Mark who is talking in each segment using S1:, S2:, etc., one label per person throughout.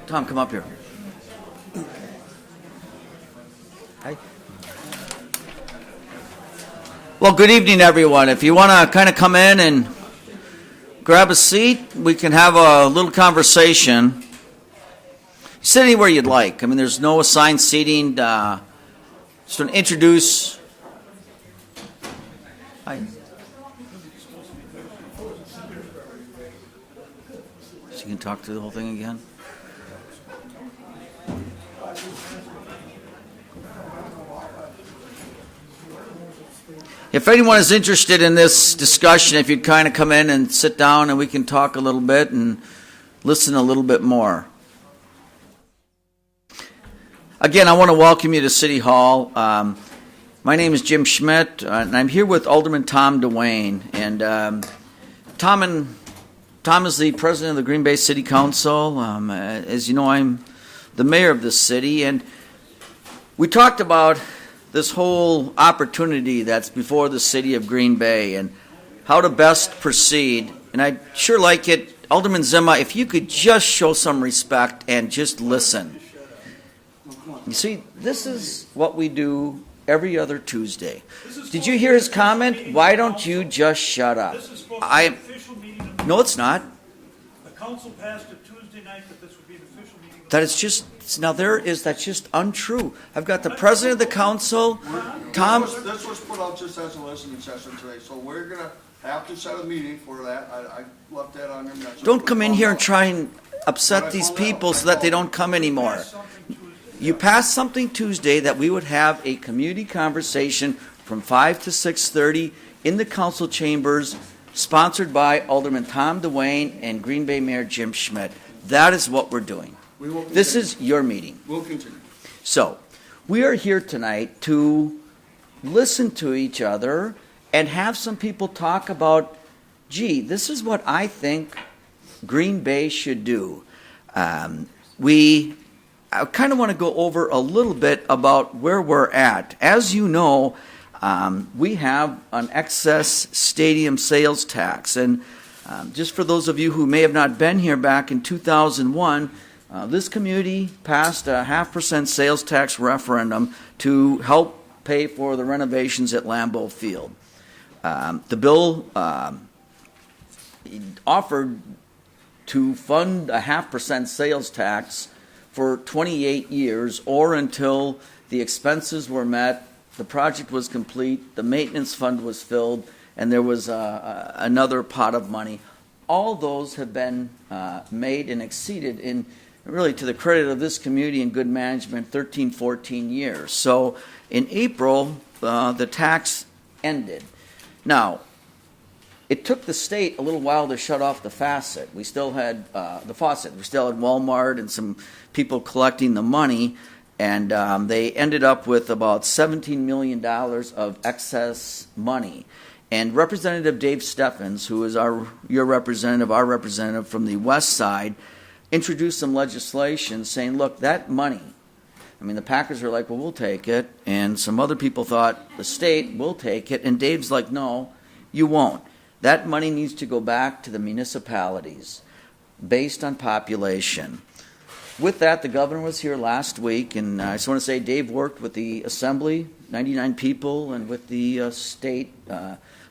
S1: Tom, come up here. Hi. Well, good evening, everyone. If you want to kind of come in and grab a seat, we can have a little conversation. Sit anywhere you'd like. I mean, there's no assigned seating. Just to introduce. Hi. So you can talk through the whole thing again. If anyone is interested in this discussion, if you'd kind of come in and sit down and we can talk a little bit and listen a little bit more. Again, I want to welcome you to City Hall. My name is Jim Schmidt, and I'm here with Alderman Tom DeWayne. And Tom is the president of the Green Bay City Council. As you know, I'm the mayor of this city, and we talked about this whole opportunity that's before the city of Green Bay and how to best proceed. And I'd sure like it, Alderman Zima, if you could just show some respect and just listen. You see, this is what we do every other Tuesday. Did you hear his comment? Why don't you just shut up? No, it's not.
S2: The council passed it Tuesday night that this would be an official meeting.
S1: That is just, now that's just untrue. I've got the president of the council, Tom.
S3: This was put out just as a listening session today, so we're going to have to set a meeting for that. I left that on your message.
S1: Don't come in here and try and upset these people so that they don't come anymore. You passed something Tuesday that we would have a community conversation from 5 to 6:30 in the council chambers, sponsored by Alderman Tom DeWayne and Green Bay Mayor Jim Schmidt. That is what we're doing. This is your meeting.
S3: We'll continue.
S1: So, we are here tonight to listen to each other and have some people talk about, gee, this is what I think Green Bay should do. I kind of want to go over a little bit about where we're at. As you know, we have an excess stadium sales tax. And just for those of you who may have not been here back in 2001, this community passed a 0.5% sales tax referendum to help pay for the renovations at Lambeau Field. The bill offered to fund a 0.5% sales tax for 28 years or until the expenses were met, the project was complete, the maintenance fund was filled, and there was another pot of money. All those have been made and exceeded in, really to the credit of this community and good management, 13, 14 years. So in April, the tax ended. Now, it took the state a little while to shut off the faucet. We still had the faucet. We still had Walmart and some people collecting the money, and they ended up with about $17 million of excess money. And Representative Dave Steffens, who is your representative, our representative from the west side, introduced some legislation saying, look, that money, I mean, the Packers are like, well, we'll take it, and some other people thought the state will take it, and Dave's like, no, you won't. That money needs to go back to the municipalities based on population. With that, the governor was here last week, and I just want to say Dave worked with the assembly, 99 people, and with the state,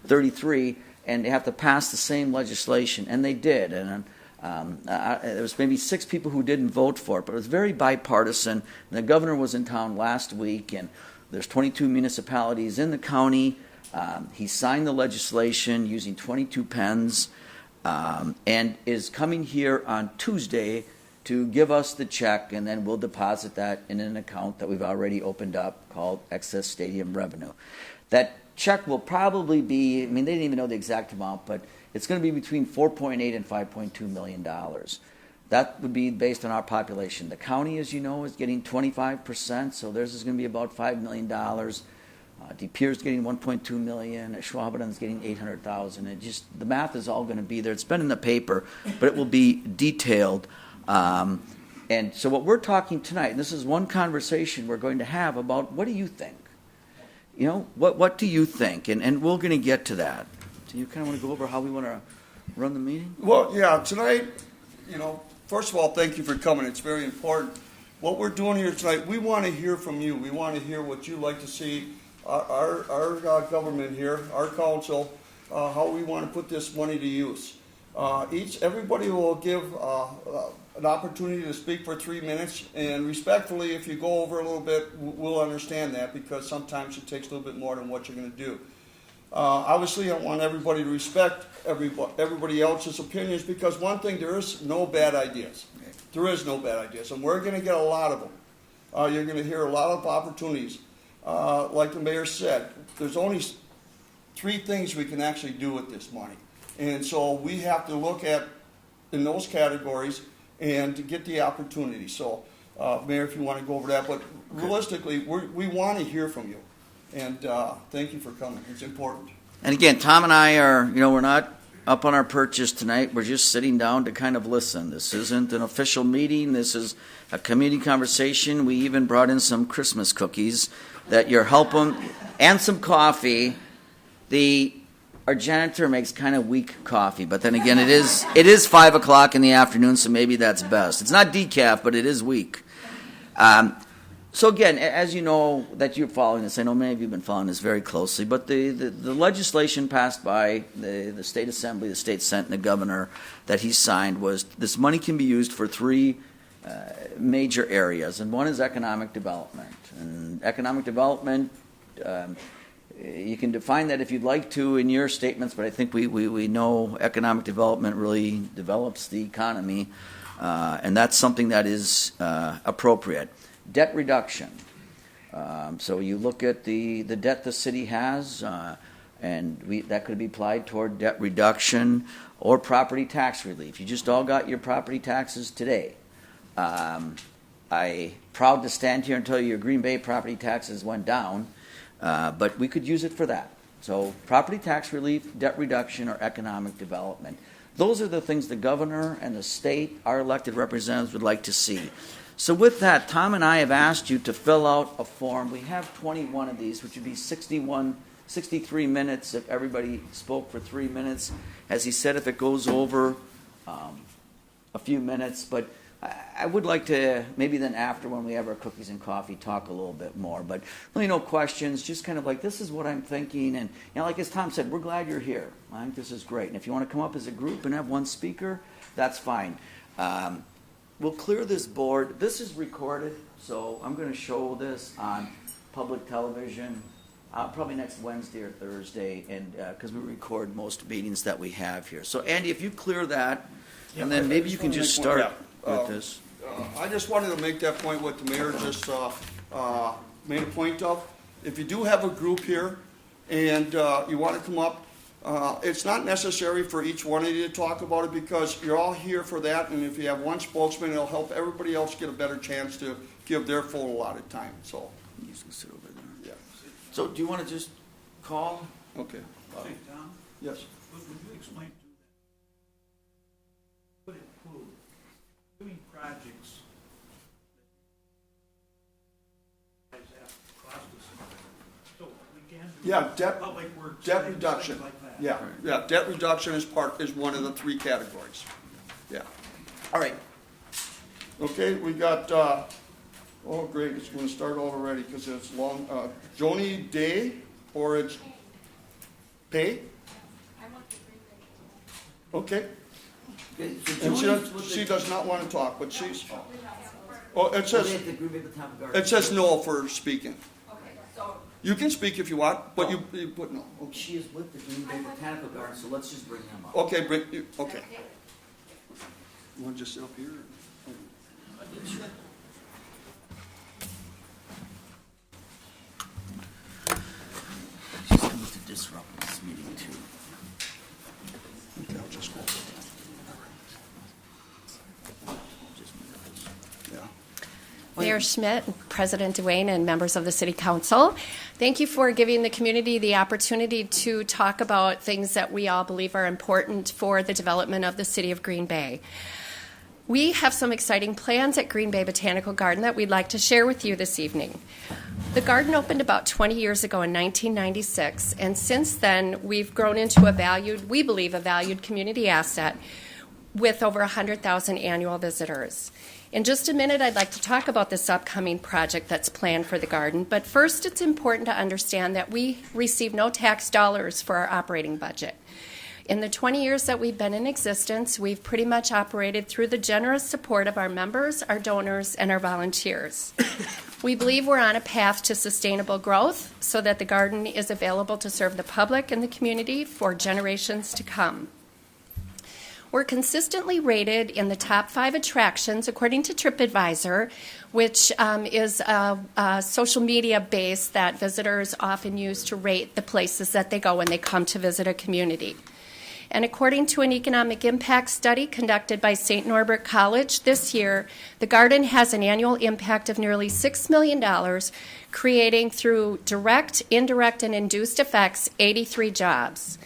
S1: 33, and they have to pass the same legislation, and they did. And there was maybe 6 people who didn't vote for it, but it was very bipartisan. And the governor was in town last week, and there's 22 municipalities in the county. He signed the legislation using 22 pens and is coming here on Tuesday to give us the check, and then we'll deposit that in an account that we've already opened up called Excess Stadium Revenue. That check will probably be, I mean, they didn't even know the exact amount, but it's going to be between $4.8 and $5.2 million. That would be based on our population. The county, as you know, is getting 25%, so theirs is going to be about $5 million. De Pere's getting $1.2 million. Schwaben's getting $800,000. It just, the math is all going to be there. It's been in the paper, but it will be detailed. And so what we're talking tonight, and this is one conversation we're going to have about what do you think? you know, what do you think? And we're going to get to that. Do you kind of want to go over how we want to run the meeting?
S3: Well, yeah, tonight, you know, first of all, thank you for coming. It's very important. What we're doing here tonight, we want to hear from you. We want to hear what you'd like to see our government here, our council, how we want to put this money to use. Everybody will give an opportunity to speak for 3 minutes, and respectfully, if you go over a little bit, we'll understand that, because sometimes it takes a little bit more than what you're going to do. Obviously, I want everybody to respect everybody else's opinions, because one thing, there is no bad ideas. There is no bad ideas, and we're going to get a lot of them. You're going to hear a lot of opportunities. Like the mayor said, there's only 3 things we can actually do with this money. And so we have to look at in those categories and to get the opportunity. So, Mayor, if you want to go over that, but realistically, we want to hear from you. And thank you for coming. It's important.
S1: And again, Tom and I are, you know, we're not up on our perches tonight. We're just sitting down to kind of listen. This isn't an official meeting. This is a community conversation. We even brought in some Christmas cookies that you're helping, and some coffee. Our janitor makes kind of weak coffee, but then again, it is 5 o'clock in the afternoon, so maybe that's best. It's not decaf, but it is weak. So again, as you know that you're following this, I know many of you have been following this very closely, but the legislation passed by the State Assembly, the State Senate, and the Governor that he signed was this money can be used for 3 major areas, and one is economic development. And economic development, you can define that if you'd like to in your statements, but I think we know economic development really develops the economy, and that's something that is appropriate. Debt reduction. So you look at the debt the city has, and that could be applied toward debt reduction or property tax relief. You just all got your property taxes today. I'm proud to stand here and tell you your Green Bay property taxes went down, but we could use it for that. So property tax relief, debt reduction, or economic development. Those are the things the governor and the state, our elected representatives, would like to see. So with that, Tom and I have asked you to fill out a form. We have 21 of these, which would be 63 minutes if everybody spoke for 3 minutes. As he said, if it goes over a few minutes, but I would like to, maybe then after when we have our cookies and coffee, talk a little bit more. But really no questions, just kind of like, this is what I'm thinking. And you know, like as Tom said, we're glad you're here. I think this is great. And if you want to come up as a group and have one speaker, that's fine. We'll clear this board. This is recorded, so I'm going to show this on public television probably next Wednesday or Thursday, and because we record most meetings that we have here. So, Andy, if you clear that, and then maybe you can just start with this.
S3: I just wanted to make that point what the mayor just made a point of. If you do have a group here and you want to come up, it's not necessary for each one of you to talk about it, because you're all here for that, and if you have one spokesman, it'll help everybody else get a better chance to give their full allotted time. So
S1: You can sit over there.
S3: yeah.
S1: So, do you want to just call?
S3: Okay.
S2: Hey, Tom,
S3: Yes.
S2: would you explain to them? Would include doing projects that have cost us something. So we can do
S3: Yeah, debt
S2: public works.
S3: debt
S2: things
S3: reduction.
S2: like that.
S3: Yeah. Debt reduction is one of the 3 categories. Yeah.
S1: All right.
S3: Okay, we got, oh great, it's going to start already because it's long. Joni Day, or it's Pay? Okay. And she does not want to talk, but she's, oh, it says no for speaking. You can speak if you want, but you put no. Okay.
S1: She is with the Green Bay Botanical Garden, so let's just bring them up.
S3: Okay, okay. You want to just sit up here?
S1: She's coming to disrupt this meeting too.
S3: Okay, I'll just go. Yeah.
S4: Mayor Schmidt, President Duane, and members of the City Council, thank you for giving the community the opportunity to talk about things that we all believe are important for the development of the City of Green Bay. We have some exciting plans at Green Bay Botanical Garden that we'd like to share with you this evening. The garden opened about 20 years ago in 1996, and since then we've grown into we believe, a valued community asset with over 100,000 annual visitors. In just a minute, I'd like to talk about this upcoming project that's planned for the garden, but first it's important to understand that we receive no tax dollars for our operating budget. In the 20 years that we've been in existence, we've pretty much operated through the generous support of our members, our donors, and our volunteers. We believe we're on a path to sustainable growth so that the garden is available to serve the public and the community for generations to come. We're consistently rated in the top 5 attractions according to TripAdvisor, which is a social media base that visitors often use to rate the places that they go when they come to visit a community. And according to an economic impact study conducted by St. Norbert College this year, the garden has an annual impact of nearly $6 million, creating through direct, indirect, and induced effects 83 jobs.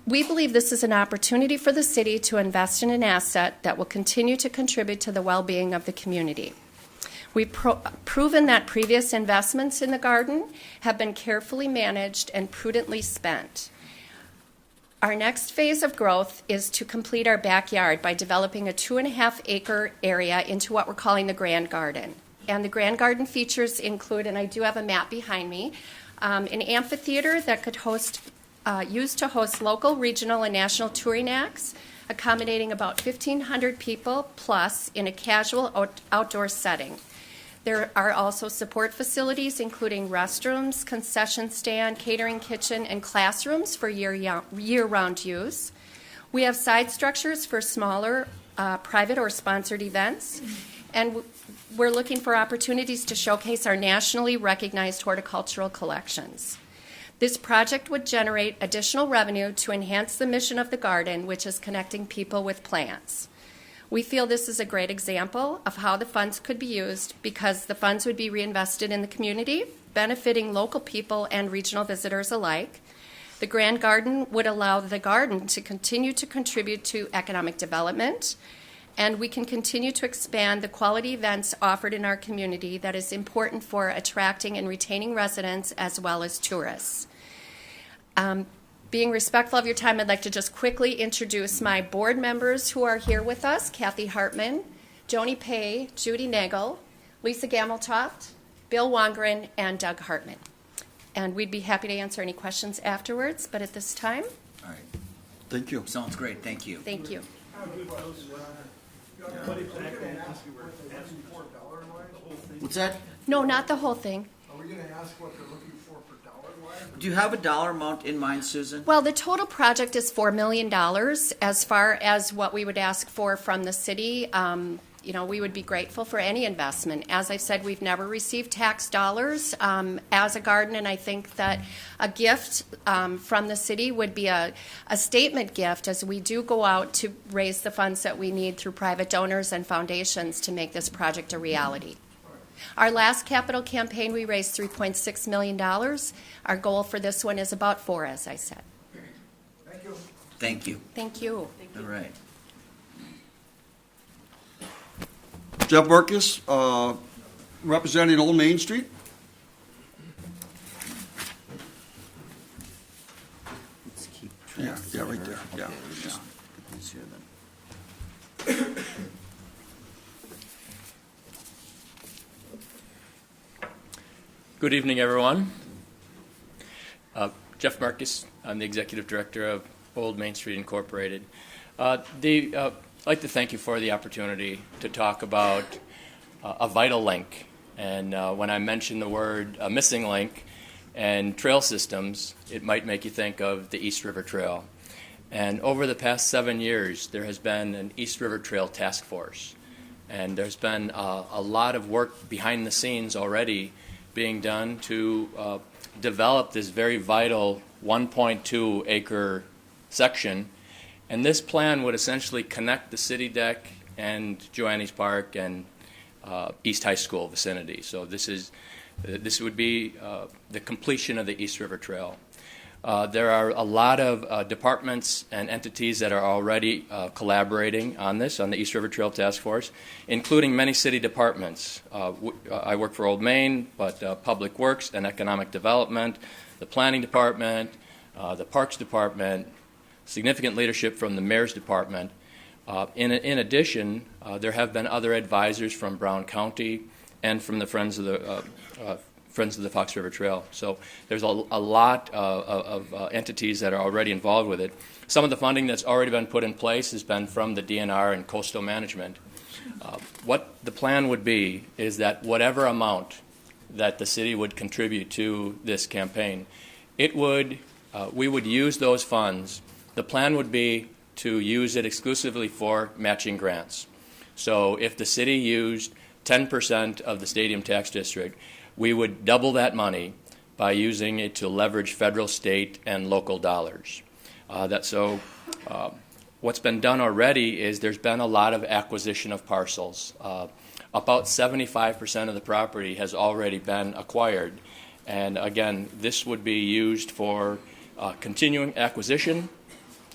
S4: We believe this is an opportunity for the city to invest in an asset that will continue to contribute to the well-being of the community. We've proven that previous investments in the garden have been carefully managed and prudently spent. Our next phase of growth is to complete our backyard by developing a 2.5-acre area into what we're calling the Grand Garden. And the Grand Garden features include, and I do have a map behind me, an amphitheater that could used to host local, regional, and national touring acts, accommodating about 1,500 people plus in a casual outdoor setting. There are also support facilities, including restrooms, concession stand, catering kitchen, and classrooms for year-round use. We have side structures for smaller private or sponsored events, and we're looking for opportunities to showcase our nationally recognized horticultural collections. This project would generate additional revenue to enhance the mission of the garden, which is connecting people with plants. We feel this is a great example of how the funds could be used because the funds would be reinvested in the community, benefiting local people and regional visitors alike. The Grand Garden would allow the garden to continue to contribute to economic development, and we can continue to expand the quality events offered in our community that is important for attracting and retaining residents as well as tourists. Being respectful of your time, I'd like to just quickly introduce my board members who are here with us: Kathy Hartman, Joni Pay, Judy Nagel, Lisa Gameltoft, Bill Wongren, and Doug Hartman. And we'd be happy to answer any questions afterwards, but at this time,
S1: All right.
S3: Thank you.
S1: Sounds great. Thank you.
S4: thank you.
S2: What exactly you were asking for? The whole thing?
S1: What's that?
S4: No, not the whole thing.
S5: Are we gonna ask what they're looking for dollar-wise?
S1: Do you have a dollar amount in mind, Susan?
S4: Well, the total project is $4 million. As far as what we would ask for from the city, we would be grateful for any investment. As I said, we've never received tax dollars as a garden, and I think that a gift from the city would be a statement gift as we do go out to raise the funds that we need through private donors and foundations to make this project a reality. Our last capital campaign, we raised $3.6 million. Our goal for this one is about $4 million, as I said.
S5: Thank you.
S1: Thank you.
S4: Thank you.
S1: All right.
S3: Jeff Marcus, representing Old Main Street.
S1: Let's keep track.
S3: Yeah, right there. Yeah,
S1: Okay, we'll just
S3: yeah.
S1: put these here then.
S6: Good evening, everyone. Jeff Marcus, I'm the Executive Director of Old Main Street Incorporated. I'd like to thank you for the opportunity to talk about a vital link. And when I mention the word missing link and trail systems, it might make you think of the East River Trail. And over the past 7 years, there has been an East River Trail Task Force. And there's been a lot of work behind the scenes already being done to develop this very vital 1.2 acre section. And this plan would essentially connect the city deck and Joannes Park and East High School vicinity. So this would be the completion of the East River Trail. There are a lot of departments and entities that are already collaborating on this, on the East River Trail Task Force, including many city departments. I work for Old Main, but Public Works and Economic Development, the Planning Department, the Parks Department, significant leadership from the Mayor's Department. In addition, there have been other advisors from Brown County and from the Friends of the Fox River Trail. So there's a lot of entities that are already involved with it. Some of the funding that's already been put in place has been from the DNR and coastal management. What the plan would be is that whatever amount that the city would contribute to this campaign, we would use those funds. The plan would be to use it exclusively for matching grants. So if the city used 10% of the stadium tax district, we would double that money by using it to leverage federal, state, and local dollars. What's been done already is there's been a lot of acquisition of parcels. About 75% of the property has already been acquired. And again, this would be used for continuing acquisition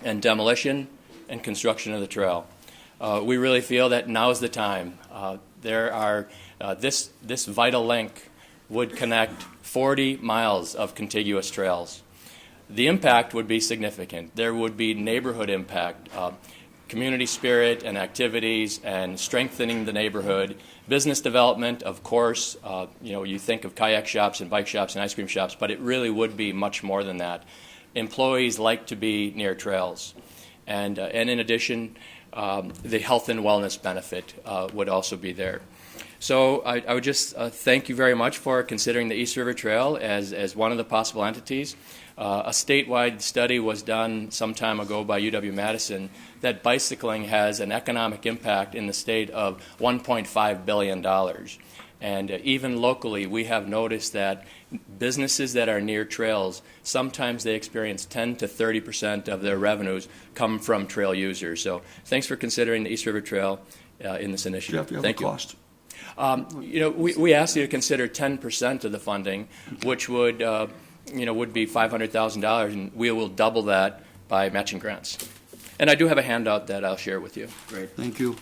S6: and demolition and construction of the trail. We really feel that now is the time. This vital link would connect 40 miles of contiguous trails. The impact would be significant. There would be neighborhood impact, community spirit and activities, and strengthening the neighborhood. Business development, of course. You think of kayak shops and bike shops and ice cream shops, but it really would be much more than that. Employees like to be near trails, and in addition, the health and wellness benefit would also be there. So I would just thank you very much for considering the East River Trail as one of the possible entities. A statewide study was done some time ago by UW-Madison that bicycling has an economic impact in the state of $1.5 billion. And even locally, we have noticed that businesses that are near trails, sometimes they experience 10 to 30% of their revenues come from trail users. So thanks for considering the East River Trail in this initiative.
S3: Jeff, you have
S6: Thank
S3: a cost?
S6: We asked you to consider 10% of the funding, which would be $500,000, and we will double that by matching grants. And I do have a handout that I'll share with you.
S1: Great.
S3: Thank you.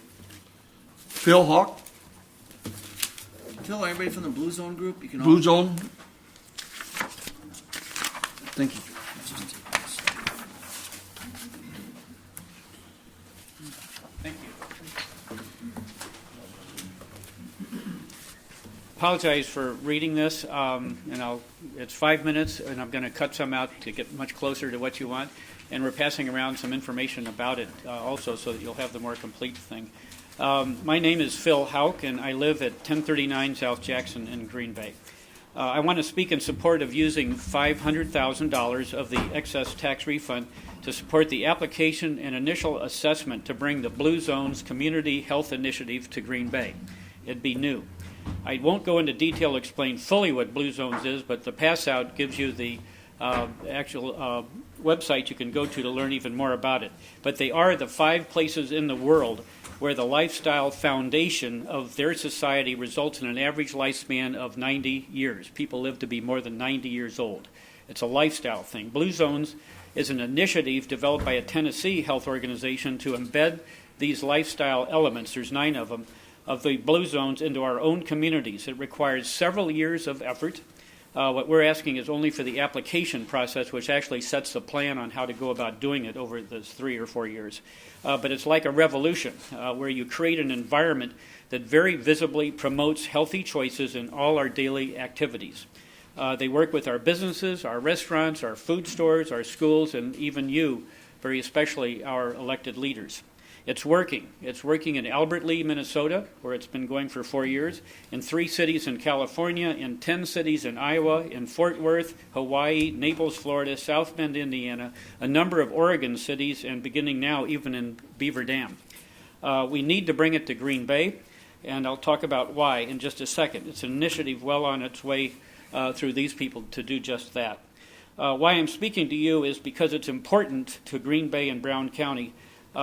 S3: Phil Hawk,
S1: Phil, anybody from the Blue Zone group? You can
S3: Blue Zone.
S1: Thank you.
S2: Thank you. Apologize for reading this, it's 5 minutes, and I'm going to cut some out to get much closer to what you want, and we're passing around some information about it also so that you'll have the more complete thing. My name is Phil Hauk, and I live at 1039 South Jackson in Green Bay. I want to speak in support of using $500,000 of the excess tax refund to support the application and initial assessment to bring the Blue Zones Community Health Initiative to Green Bay. It'd be new. I won't go into detail to explain fully what Blue Zones is, but the pass-out gives you the actual website you can go to learn even more about it. But they are the 5 places in the world where the lifestyle foundation of their society results in an average lifespan of 90 years. People live to be more than 90 years old. It's a lifestyle thing. Blue Zones is an initiative developed by a Tennessee health organization to embed these lifestyle elements, there's 9 of them, of the Blue Zones into our own communities. It requires several years of effort. What we're asking is only for the application process, which actually sets the plan on how to go about doing it over those 3 or 4 years. But it's like a revolution where you create an environment that very visibly promotes healthy choices in all our daily activities. They work with our businesses, our restaurants, our food stores, our schools, and even you, very especially our elected leaders. It's working. It's working in Albert Lea, Minnesota, where it's been going for 4 years, in 3 cities in California, in 10 cities in Iowa, in Fort Worth, Hawaii, Naples, Florida, South Bend, Indiana, a number of Oregon cities, and beginning now even in Beaver Dam. We need to bring it to Green Bay, and I'll talk about why in just a second. It's an initiative well on its way through these people to do just that. Why I'm speaking to you is because it's important to Green Bay and Brown County,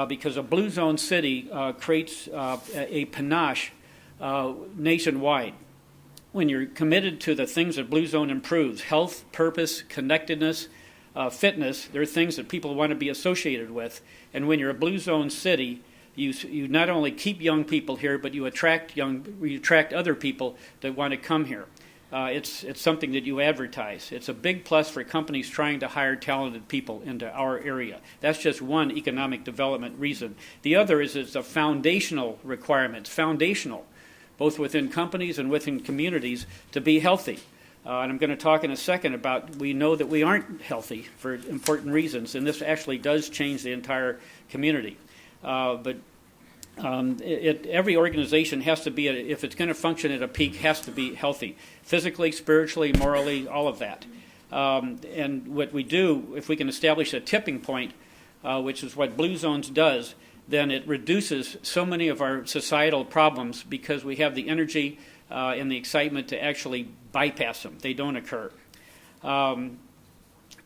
S2: because a Blue Zone city creates a panache nationwide. When you're committed to the things that Blue Zone improves, health, purpose, connectedness, fitness. There are things that people want to be associated with. And when you're a Blue Zone city, you not only keep young people here, but you attract other people that want to come here. It's something that you advertise. It's a big plus for companies trying to hire talented people into our area. That's just one economic development reason. The other is it's a foundational requirement. It's foundational, both within companies and within communities, to be healthy. And I'm going to talk in a second about we know that we aren't healthy for important reasons, and this actually does change the entire community. Every organization has to be, if it's going to function at a peak, has to be healthy, physically, spiritually, morally, all of that. And what we do, if we can establish a tipping point, which is what Blue Zones does, then it reduces so many of our societal problems because we have the energy and the excitement to actually bypass them. They don't occur.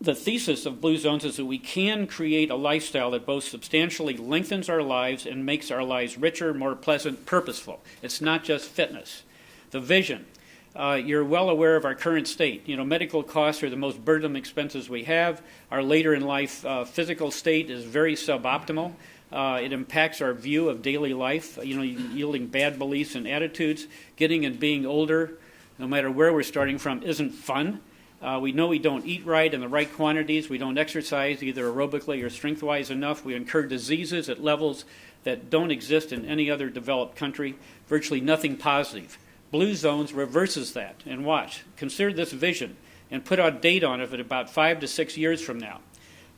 S2: The thesis of Blue Zones is that we can create a lifestyle that both substantially lengthens our lives and makes our lives richer, more pleasant, purposeful. It's not just fitness. The vision. You're well aware of our current state. Medical costs are the most burdensome expenses we have. Our later in life physical state is very suboptimal. It impacts our view of daily life, yielding bad beliefs and attitudes. Getting and being older, no matter where we're starting from, isn't fun. We know we don't eat right in the right quantities. We don't exercise either aerobically or strength-wise enough. We incur diseases at levels that don't exist in any other developed country, virtually nothing positive. Blue Zones reverses that. And watch. Consider this vision and put out date on it at about 5 to 6 years from now.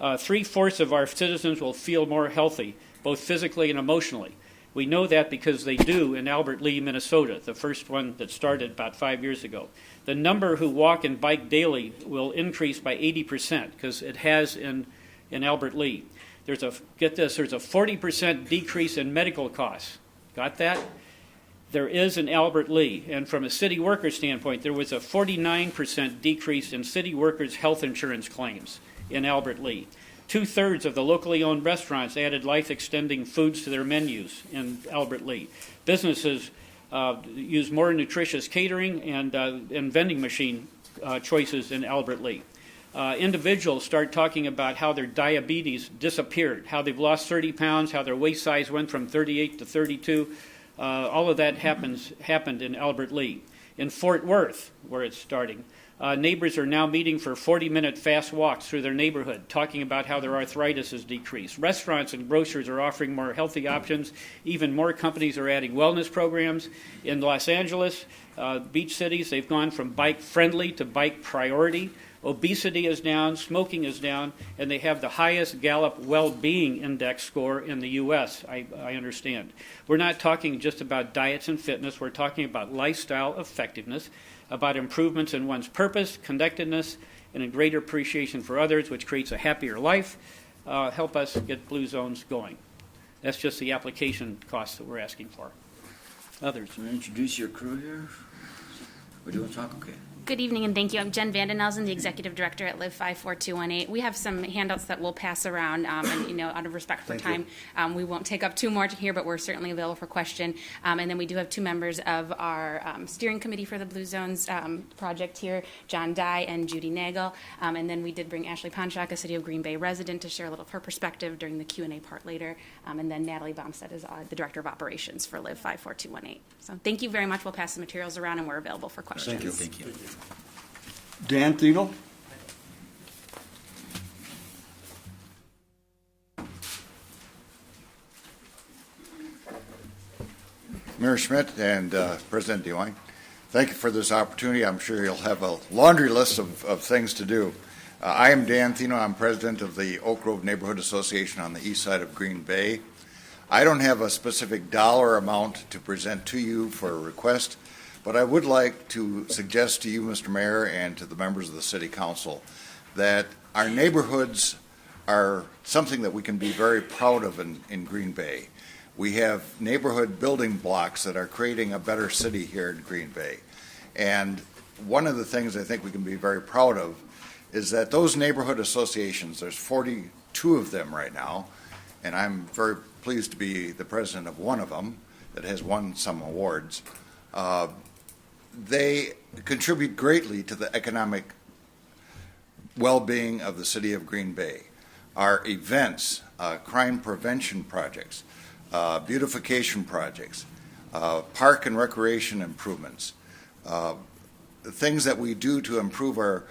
S2: 3/4 of our citizens will feel more healthy, both physically and emotionally. We know that because they do in Albert Lea, Minnesota, the first one that started about 5 years ago. The number who walk and bike daily will increase by 80% because it has in Albert Lea. There's a 40% decrease in medical costs. Got that? There is in Albert Lea. And from a city worker standpoint, there was a 49% decrease in city workers' health insurance claims in Albert Lea. 2/3 of the locally owned restaurants added life-extending foods to their menus in Albert Lea. Businesses use more nutritious catering and vending machine choices in Albert Lea. Individuals start talking about how their diabetes disappeared, how they've lost 30 pounds, how their waist size went from 38 to 32. All of that happened in Albert Lea. In Fort Worth, where it's starting, neighbors are now meeting for 40-minute fast walks through their neighborhood, talking about how their arthritis has decreased. Restaurants and grocers are offering more healthy options. Even more companies are adding wellness programs. In Los Angeles, beach cities, they've gone from bike-friendly to bike-priority. Obesity is down, smoking is down, and they have the highest Gallup well-being index score in the U.S., I understand. We're not talking just about diets and fitness. We're talking about lifestyle effectiveness, about improvements in one's purpose, connectedness, and a greater appreciation for others, which creates a happier life. Help us get Blue Zones going. That's just the application costs that we're asking for. Others?
S1: Can I introduce your crew here? Or do you want to talk? Okay.
S7: Good evening and thank you. I'm Jen Vandenelsen, the Executive Director at Live 54218. We have some handouts that we'll pass around, and out of respect for time, we won't take up too much here, but we're certainly available for question. And then we do have two members of our steering committee for the Blue Zones project here, John Dye and Judy Nagel. And then we did bring Ashley Ponchak, a City of Green Bay resident, to share a little of her perspective during the Q&A part later. And then Natalie Baumstead is the Director of Operations for Live 54218. So thank you very much. We'll pass the materials around and we're available for questions.
S1: Thank you.
S3: Dan Thiel.
S8: Mayor Schmidt and President DeWine, thank you for this opportunity. I'm sure you'll have a laundry list of things to do. I am Dan Thiel. I'm president of the Oak Grove Neighborhood Association on the east side of Green Bay. I don't have a specific dollar amount to present to you for a request, but I would like to suggest to you, Mr. Mayor, and to the members of the City Council that our neighborhoods are something that we can be very proud of in Green Bay. We have neighborhood building blocks that are creating a better city here in Green Bay. And one of the things I think we can be very proud of is that those neighborhood associations, there's 42 of them right now, and I'm very pleased to be the president of one of them that has won some awards. They contribute greatly to the economic well-being of the city of Green Bay. Our events, crime prevention projects, beautification projects, park and recreation improvements, things that we do to improve our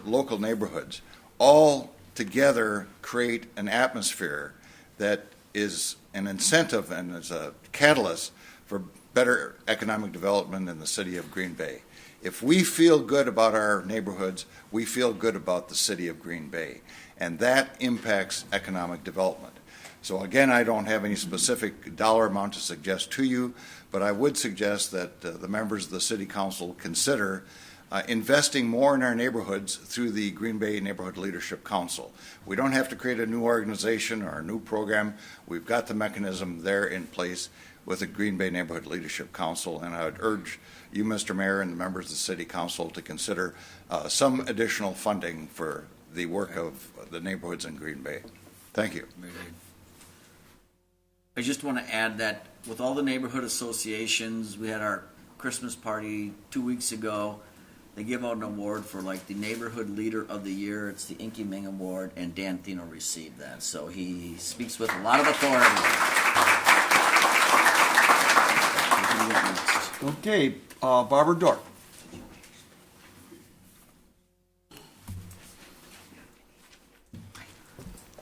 S8: local neighborhoods, all together create an atmosphere that is an incentive and is a catalyst for better economic development in the city of Green Bay. If we feel good about our neighborhoods, we feel good about the city of Green Bay, and that impacts economic development. So again, I don't have any specific dollar amount to suggest to you, but I would suggest that the members of the City Council consider investing more in our neighborhoods through the Green Bay Neighborhood Leadership Council. We don't have to create a new organization or a new program. We've got the mechanism there in place with the Green Bay Neighborhood Leadership Council, and I would urge you, Mr. Mayor, and the members of the City Council to consider some additional funding for the work of the neighborhoods in Green Bay. Thank you.
S1: I just want to add that with all the neighborhood associations, we had our Christmas party 2 weeks ago. They give out an award for like the neighborhood leader of the year. It's the Inky Ming Award, and Dan Thino received that. So he speaks with a lot of authority.
S3: Okay, Barbara Dorf.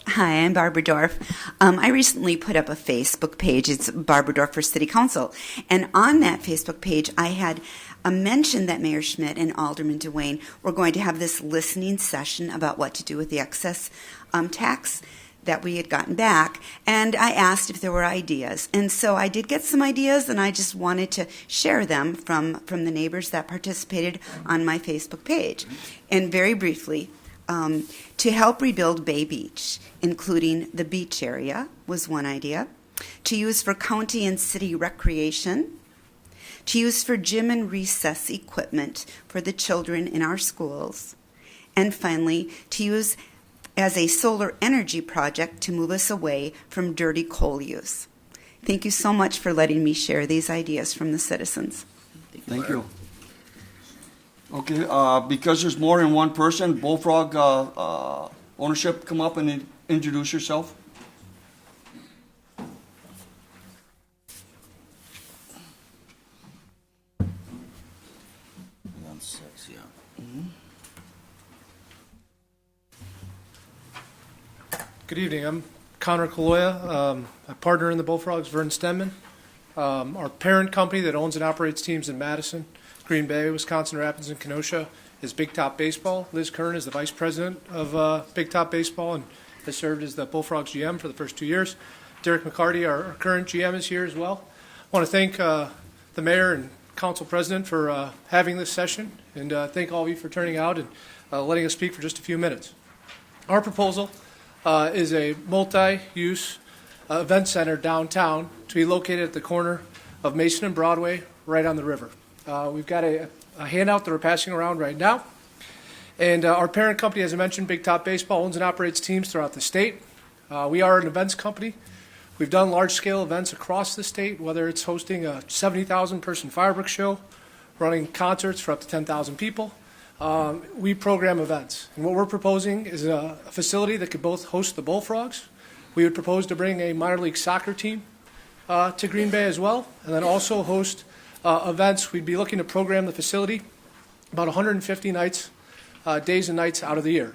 S9: Hi, I'm Barbara Dorf. I recently put up a Facebook page. It's Barbara Dorf for City Council. And on that Facebook page, I had mentioned that Mayor Schmidt and Alderman DeWayne were going to have this listening session about what to do with the excess tax that we had gotten back. And I asked if there were ideas. And so I did get some ideas, and I just wanted to share them from the neighbors that participated on my Facebook page. And very briefly, to help rebuild Bay Beach, including the beach area, was one idea. To use for county and city recreation. To use for gym and recess equipment for the children in our schools. And finally, to use as a solar energy project to move us away from dirty coal use. Thank you so much for letting me share these ideas from the citizens.
S3: Thank you. Okay, because there's more than one person, Bullfrog ownership, come up and introduce yourself.
S10: Good evening. I'm Connor Kaloya. A partner in the Bullfrogs, Vern Stenman. Our parent company that owns and operates teams in Madison, Green Bay, Wisconsin Rapids, and Kenosha is Big Top Baseball. Liz Kern is the vice president of Big Top Baseball and has served as the Bullfrogs GM for the first 2 years. Derek McCarty, our current GM, is here as well. I want to thank the mayor and council president for having this session, and thank all of you for turning out and letting us speak for just a few minutes. Our proposal is a multi-use event center downtown to be located at the corner of Mason and Broadway, right on the river. We've got a handout that we're passing around right now. And our parent company, as I mentioned, Big Top Baseball, owns and operates teams throughout the state. We are an events company. We've done large-scale events across the state, whether it's hosting a 70,000-person fireworks show, running concerts for up to 10,000 people. We program events. And what we're proposing is a facility that could both host the Bullfrogs. We would propose to bring a minor league soccer team to Green Bay as well, and then also host events. We'd be looking to program the facility about 150 nights, days and nights out of the year.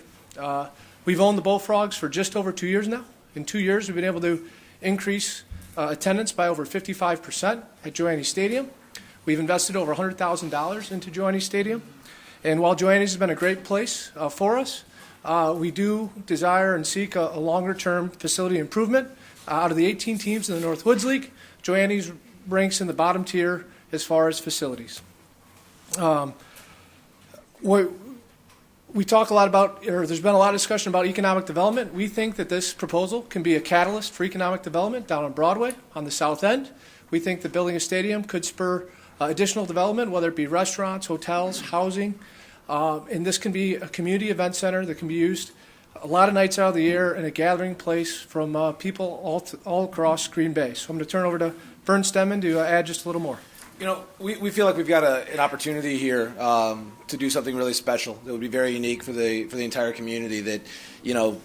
S10: We've owned the Bullfrogs for just over 2 years now. In 2 years, we've been able to increase attendance by over 55% at Joanny Stadium. We've invested over $100,000 into Joanny Stadium. And while Joanny's has been a great place for us, we do desire and seek a longer-term facility improvement. Out of the 18 teams in the North Woods League, Joanny's ranks in the bottom tier as far as facilities. We talk a lot about, or there's been a lot of discussion about economic development. We think that this proposal can be a catalyst for economic development down on Broadway, on the south end. We think that building a stadium could spur additional development, whether it be restaurants, hotels, housing. And this can be a community event center that can be used a lot of nights out of the year and a gathering place from people all across Green Bay. So I'm going to turn over to Vern Stenman to add just a little more.
S11: We feel like we've got an opportunity here to do something really special that would be very unique for the entire community. That,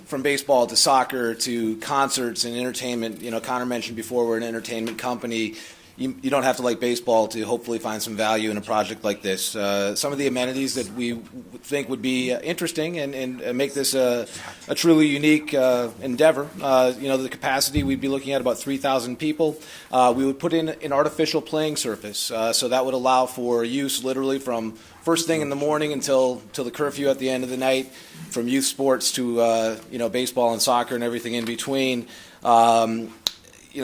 S11: from baseball to soccer to concerts and entertainment. Connor mentioned before we're an entertainment company. You don't have to like baseball to hopefully find some value in a project like this. Some of the amenities that we think would be interesting and make this a truly unique endeavor. The capacity, we'd be looking at about 3,000 people. We would put in an artificial playing surface, so that would allow for use literally from first thing in the morning until the curfew at the end of the night, from youth sports to baseball and soccer and everything in between.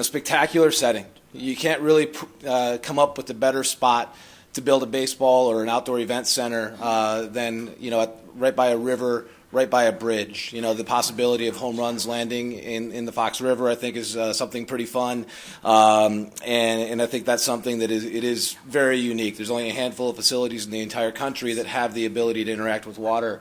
S11: Spectacular setting. You can't really come up with a better spot to build a baseball or an outdoor event center than right by a river, right by a bridge. The possibility of home runs landing in the Fox River, I think, is something pretty fun, and I think that's something that is very unique. There's only a handful of facilities in the entire country that have the ability to interact with water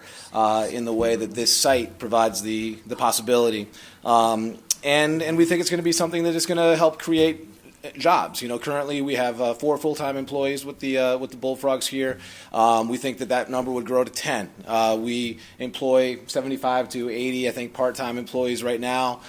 S11: in the way that this site provides the possibility, and we think it's going to be something that is going to help create jobs. Currently we have 4 full-time employees with the Bullfrogs here. We think that number would grow to 10. We employ 75 to 80, I think, part-time employees right now.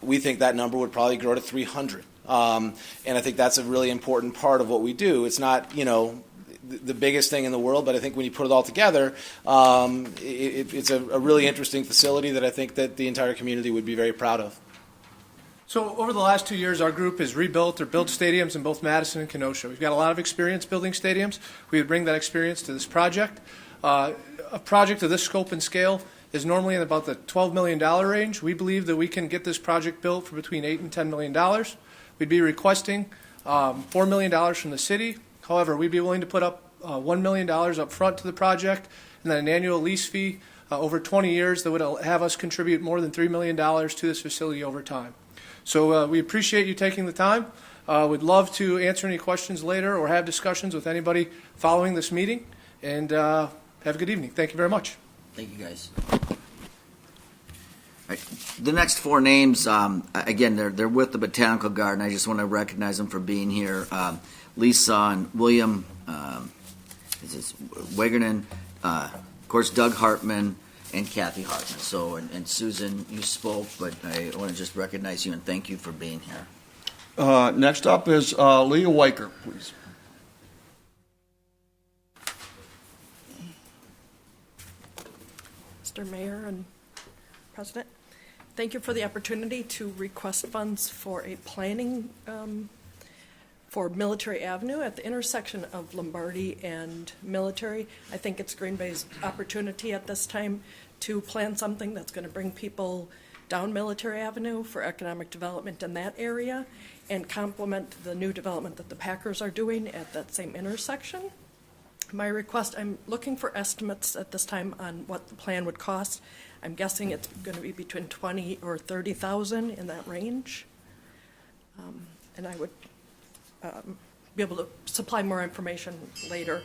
S11: We think that number would probably grow to 300. And I think that's a really important part of what we do. It's not, the biggest thing in the world, but I think when you put it all together, it's a really interesting facility that I think that the entire community would be very proud of.
S10: So over the last 2 years, our group has rebuilt or built stadiums in both Madison and Kenosha. We've got a lot of experience building stadiums. We would bring that experience to this project. A project of this scope and scale is normally in about the $12 million range. We believe that we can get this project built for between $8 and $10 million. We'd be requesting $4 million from the city. However, we'd be willing to put up $1 million up front to the project, and then an annual lease fee over 20 years that would have us contribute more than $3 million to this facility over time. So we appreciate you taking the time. We'd love to answer any questions later or have discussions with anybody following this meeting. And have a good evening. Thank you very much.
S1: Thank you, guys. All right. The next 4 names, again, they're with the Botanical Garden. I just want to recognize them for being here. Lisa and William Wegernen, of course, Doug Hartman, and Kathy Hartman. So, and Susan, you spoke, but I want to just recognize you and thank you for being here.
S3: Next up is Leah Weicker, please.
S12: Mr. Mayor and President, thank you for the opportunity to request funds for a planning for Military Avenue at the intersection of Lombardi and Military. I think it's Green Bay's opportunity at this time to plan something that's going to bring people down Military Avenue for economic development in that area and complement the new development that the Packers are doing at that same intersection. My request, I'm looking for estimates at this time on what the plan would cost. I'm guessing it's going to be between $20,000 or $30,000 in that range. And I would be able to supply more information later.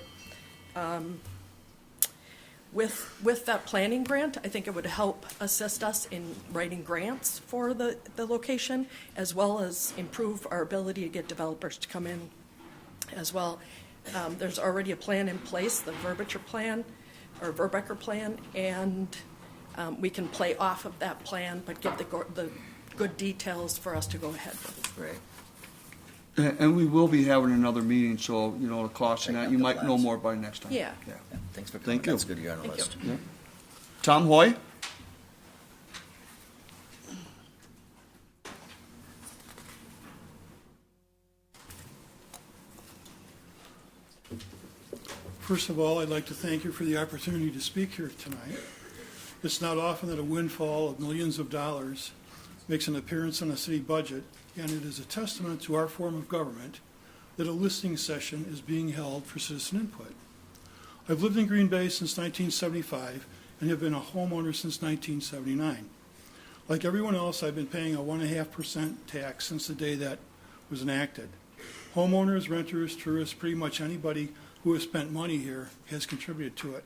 S12: With that planning grant, I think it would help assist us in writing grants for the location, as well as improve our ability to get developers to come in as well. There's already a plan in place, the Verbecker plan, and we can play off of that plan, but give the good details for us to go ahead with.
S1: Great.
S3: And we will be having another meeting, so, the cost and that, you might know more by next time.
S12: Yeah.
S1: Thanks for coming.
S3: Thank you.
S1: That's good you're on the list.
S3: Yeah. Tom Hoy?
S5: First of all, I'd like to thank you for the opportunity to speak here tonight. It's not often that a windfall of millions of dollars makes an appearance on a city budget, and it is a testament to our form of government that a listening session is being held for citizen input. I've lived in Green Bay since 1975 and have been a homeowner since 1979. Like everyone else, I've been paying a 1.5% tax since the day that was enacted. Homeowners, renters, tourists, pretty much anybody who has spent money here has contributed to it.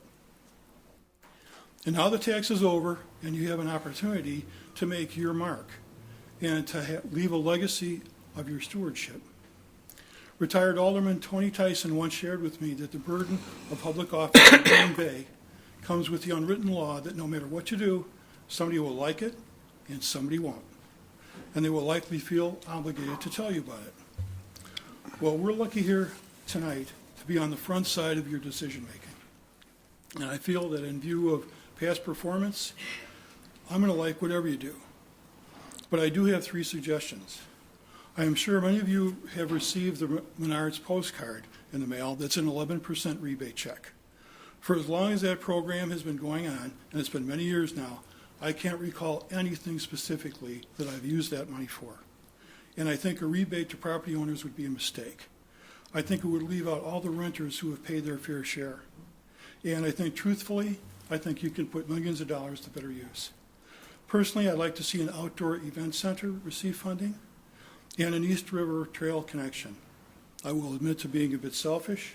S5: And now the tax is over, and you have an opportunity to make your mark and to leave a legacy of your stewardship. Retired Alderman Tony Tyson once shared with me that the burden of public office in Green Bay comes with the unwritten law that no matter what you do, somebody will like it and somebody won't. And they will likely feel obligated to tell you about it. Well, we're lucky here tonight to be on the front side of your decision making. And I feel that in view of past performance, I'm going to like whatever you do. But I do have 3 suggestions. I am sure many of you have received the Menards postcard in the mail that's an 11% rebate check. For as long as that program has been going on, and it's been many years now, I can't recall anything specifically that I've used that money for. And I think a rebate to property owners would be a mistake. I think it would leave out all the renters who have paid their fair share. And I think, truthfully, I think you can put millions of dollars to better use. Personally, I'd like to see an outdoor event center receive funding and an East River Trail connection. I will admit to being a bit selfish.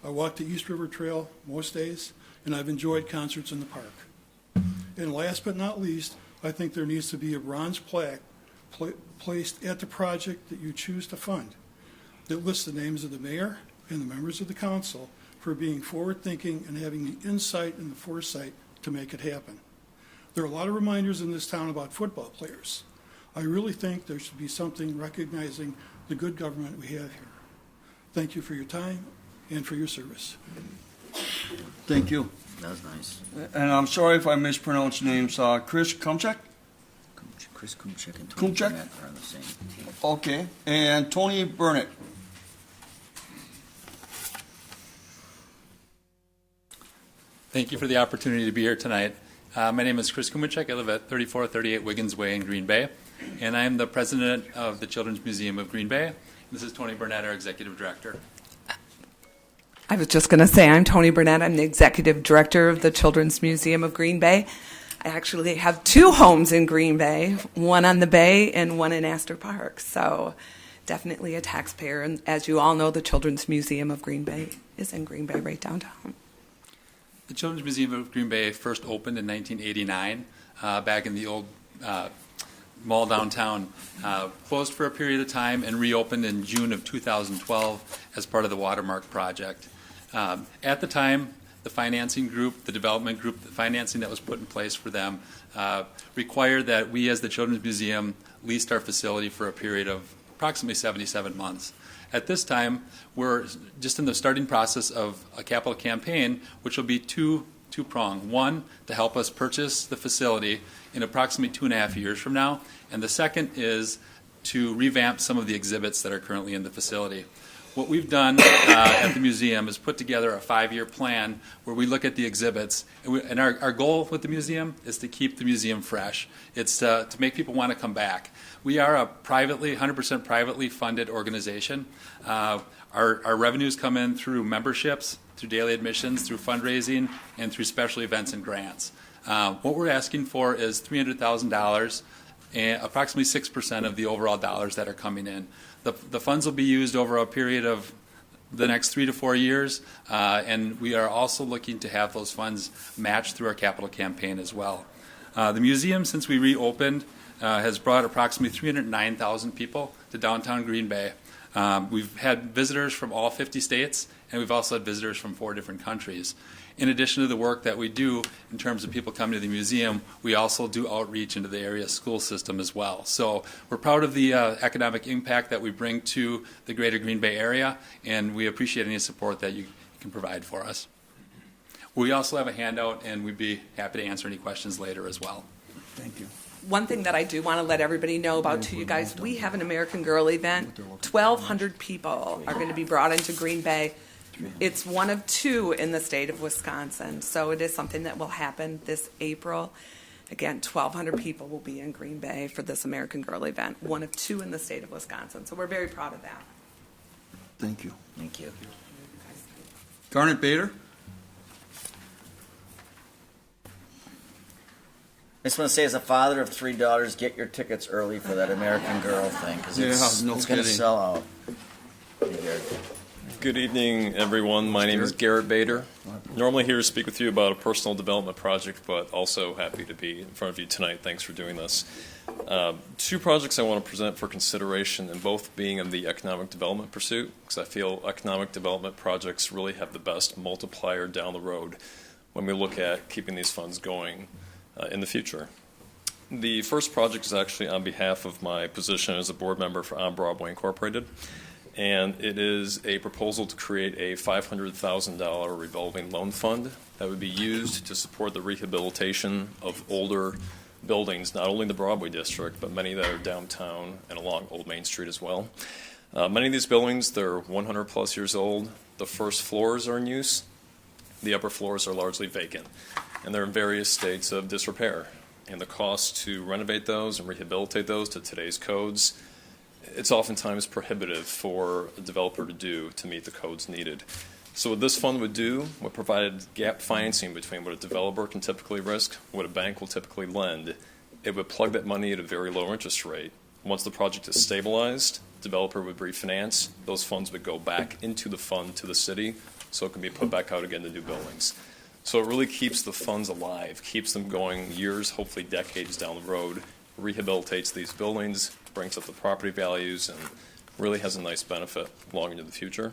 S5: I walk the East River Trail most days, and I've enjoyed concerts in the park. And last but not least, I think there needs to be a bronze plaque placed at the project that you choose to fund that lists the names of the mayor and the members of the council for being forward-thinking and having the insight and the foresight to make it happen. There are a lot of reminders in this town about football players. I really think there should be something recognizing the good government we have here. Thank you for your time and for your service.
S3: Thank you.
S1: That was nice.
S3: And I'm sorry if I mispronounced names. Chris Kumchak?
S1: Chris Kumchak and Tony
S3: Kumchak?
S1: Burnett are on the same team.
S3: Okay. And Tony Burnett.
S13: Thank you for the opportunity to be here tonight. My name is Chris Kumachek. I live at 3438 Wiggins Way in Green Bay, and I am the president of the Children's Museum of Green Bay. This is Tony Burnett, our executive director.
S14: I was just going to say, I'm Tony Burnett. I'm the executive director of the Children's Museum of Green Bay. I actually have 2 homes in Green Bay, one on the bay and one in Astor Park. So definitely a taxpayer. And as you all know, the Children's Museum of Green Bay is in Green Bay, right downtown.
S13: The Children's Museum of Green Bay first opened in 1989, back in the old mall downtown. Closed for a period of time and reopened in June of 2012 as part of the Watermark project. At the time, the financing group, the development group, the financing that was put in place for them required that we as the Children's Museum leased our facility for a period of approximately 77 months. At this time, we're just in the starting process of a capital campaign, which will be two-pronged. One, to help us purchase the facility in approximately 2.5 years from now, and the second is to revamp some of the exhibits that are currently in the facility. What we've done at the museum is put together a 5-year plan where we look at the exhibits, and our goal with the museum is to keep the museum fresh. It's to make people want to come back. We are a 100% privately funded organization. Our revenues come in through memberships, through daily admissions, through fundraising, and through special events and grants. What we're asking for is $300,000, and approximately 6% of the overall dollars that are coming in. The funds will be used over a period of the next 3 to 4 years, and we are also looking to have those funds matched through our capital campaign as well. The museum, since we reopened, has brought approximately 309,000 people to downtown Green Bay. We've had visitors from all 50 states, and we've also had visitors from 4 different countries. In addition to the work that we do in terms of people coming to the museum, we also do outreach into the area school system as well. So we're proud of the economic impact that we bring to the greater Green Bay area, and we appreciate any support that you can provide for us. We also have a handout, and we'd be happy to answer any questions later as well.
S3: Thank you.
S14: One thing that I do want to let everybody know about to you guys, we have an American Girl event. 1,200 people are going to be brought into Green Bay. It's one of 2 in the state of Wisconsin, so it is something that will happen this April. Again, 1,200 people will be in Green Bay for this American Girl event, one of 2 in the state of Wisconsin. So we're very proud of that.
S3: Thank you.
S1: Thank you.
S3: Garnet Bader?
S1: I just want to say, as a father of 3 daughters, get your tickets early for that American Girl thing, because it's going to sell out.
S15: Good evening, everyone. My name is Garrett Bader. Normally here to speak with you about a personal development project, but also happy to be in front of you tonight. Thanks for doing this. Two projects I want to present for consideration, and both being in the economic development pursuit, because I feel economic development projects really have the best multiplier down the road when we look at keeping these funds going in the future. The first project is actually on behalf of my position as a board member for On Broadway Incorporated, and it is a proposal to create a $500,000 revolving loan fund that would be used to support the rehabilitation of older buildings, not only in the Broadway district, but many that are downtown and along Old Main Street as well. Many of these buildings, they're 100 plus years old. The first floors are in use. The upper floors are largely vacant, and they're in various states of disrepair. And the cost to renovate those and rehabilitate those to today's codes, it's oftentimes prohibitive for a developer to do to meet the codes needed. So what this fund would do would provide gap financing between what a developer can typically risk, what a bank will typically lend. It would plug that money at a very low interest rate. Once the project is stabilized, the developer would refinance. Those funds would go back into the fund to the city, so it can be put back out again to new buildings. So it really keeps the funds alive, keeps them going years, hopefully decades down the road, rehabilitates these buildings, brings up the property values, and really has a nice benefit long into the future.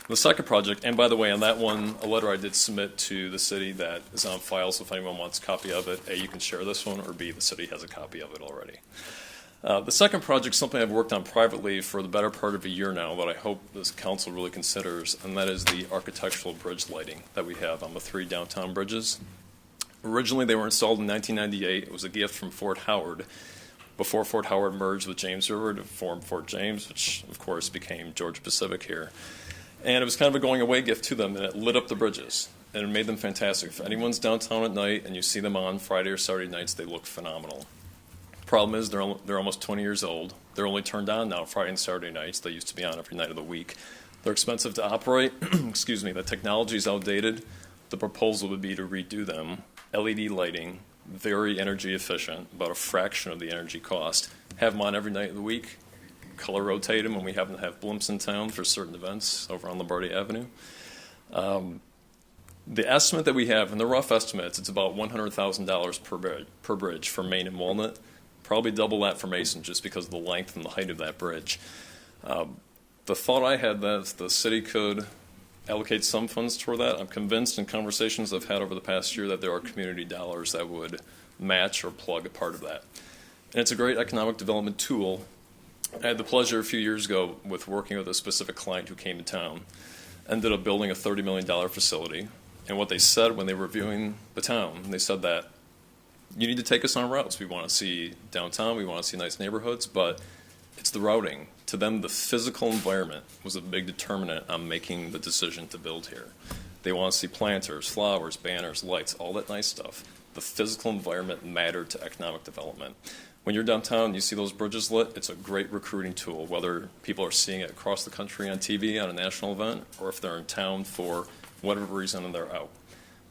S15: The second project, and by the way, on that one, a letter I did submit to the city that is on file, so if anyone wants a copy of it, A, you can share this one, or B, the city has a copy of it already. The second project is something I've worked on privately for the better part of a year now that I hope this council really considers, and that is the architectural bridge lighting that we have on the 3 downtown bridges. Originally, they were installed in 1998. It was a gift from Fort Howard before Fort Howard merged with James River to form Fort James, which, of course, became Georgia Pacific here. And it was kind of a going-away gift to them, and it lit up the bridges, and it made them fantastic. If anyone's downtown at night and you see them on Friday or Saturday nights, they look phenomenal. Problem is, they're almost 20 years old. They're only turned on now Friday and Saturday nights. They used to be on every night of the week. They're expensive to operate. Excuse me. The technology is outdated. The proposal would be to redo them. LED lighting, very energy efficient, about a fraction of the energy cost. Have them on every night of the week. Color rotate them when we happen to have blimps in town for certain events over on Lombardi Avenue. The estimate that we have, and the rough estimates, it's about $100,000 per bridge for Main and Walnut. Probably double that for Mason just because of the length and the height of that bridge. The thought I had that the city could allocate some funds toward that. I'm convinced in conversations I've had over the past year that there are community dollars that would match or plug a part of that. And it's a great economic development tool. I had the pleasure a few years ago with working with a specific client who came to town, ended up building a $30 million facility. And what they said when they were reviewing the town, they said that you need to take us on routes. We want to see downtown, we want to see nice neighborhoods, but it's the routing. To them, the physical environment was a big determinant on making the decision to build here. They want to see planters, flowers, banners, lights, all that nice stuff. The physical environment mattered to economic development. When you're downtown and you see those bridges lit, it's a great recruiting tool, whether people are seeing it across the country on TV on a national event, or if they're in town for whatever reason and they're out.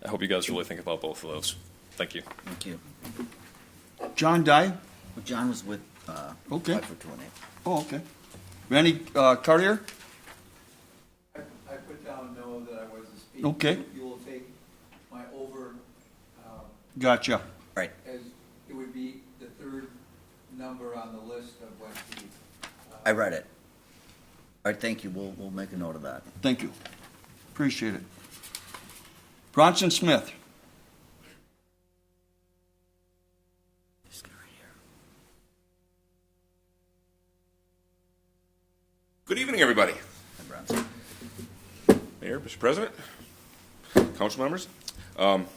S15: I hope you guys really think about both of those. Thank you.
S1: Thank you.
S3: John Dye?
S1: Well, John was with
S3: Okay.
S1: 5 for 218.
S3: Oh, okay. Randy Cartier?
S16: I put down no that I wasn't speaking.
S3: Okay.
S16: You will take my over.
S3: Gotcha.
S1: Right.
S16: As it would be the third number on the list of what the.
S1: I read it. All right, thank you. We'll make a note of that.
S3: Thank you. Appreciate it. Bronson Smith?
S17: Good evening, everybody.
S1: Hi, Bronson.
S17: Mayor, Mr. President, council members. I'm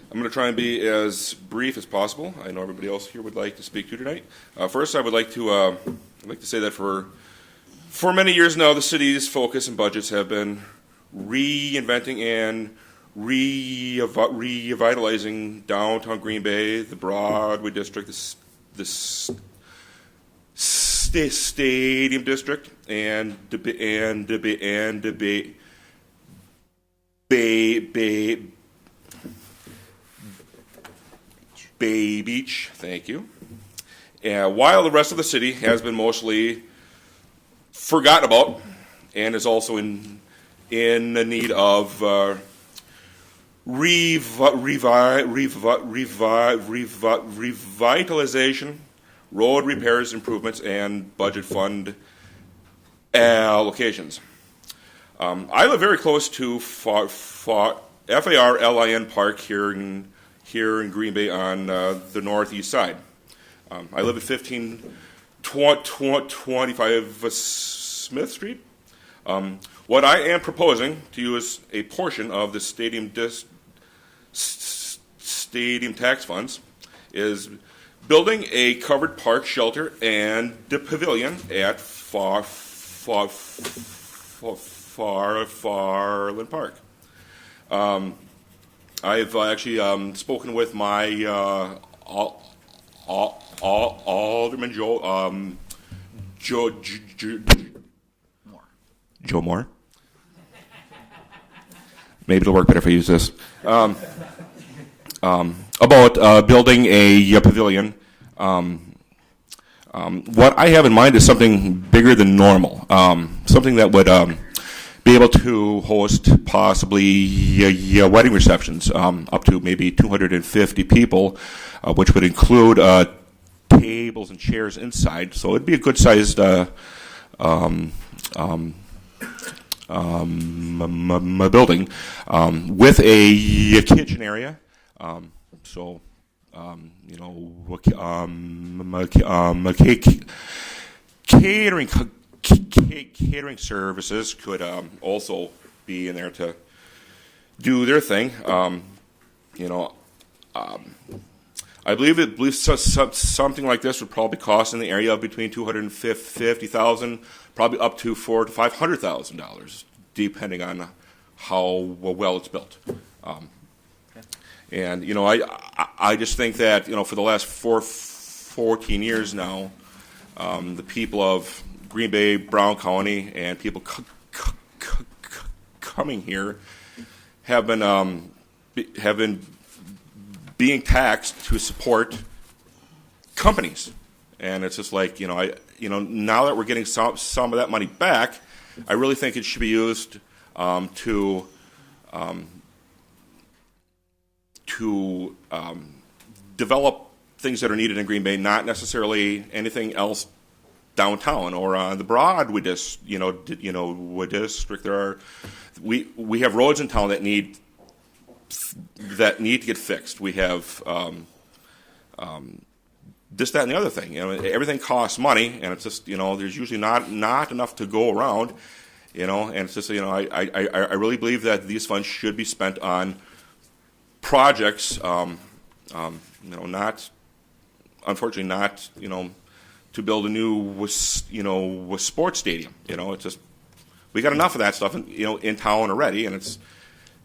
S17: going to try and be as brief as possible. I know everybody else here would like to speak to tonight. First, I would like to say that for many years now, the city's focus and budgets have been reinventing and revitalizing downtown Green Bay, the Broadway district, the Stadium District, and Bay Beach. Thank you. While the rest of the city has been mostly forgotten about, and is also in in the need of revitalization, road repairs, improvements, and budget fund allocations. I live very close to FAR-LIN Park here in Green Bay on the northeast side. I live at 1525 Smith Street. What I am proposing to use a portion of the stadium tax funds is building a covered park shelter and the pavilion at FAR-LIN Park. I've actually spoken with my Alderman Joe Moore. Maybe it'll work better if I use this. About building a pavilion. What I have in mind is something bigger than normal. Something that would be able to host possibly wedding receptions up to maybe 250 people, which would include tables and chairs inside. So it'd be a good-sized building with a kitchen area. Catering services could also be in there to do their thing. I believe something like this would probably cost in the area of between $250,000, probably up to $400,000 to $500,000, depending on how well it's built. And I just think that for the last 14 years now, the people of Green Bay, Brown County, and people coming here have been being taxed to support companies, and it's just like now that we're getting some of that money back, I really think it should be used to develop things that are needed in Green Bay, not necessarily anything else downtown or on the Broadway district. We have roads in town that need to get fixed. We have this, that, and the other thing. Everything costs money, and it's just there's usually not enough to go around. And it's just I really believe that these funds should be spent on projects. Not unfortunately not to build a new sports stadium. It's just we got enough of that stuff in town already, and it's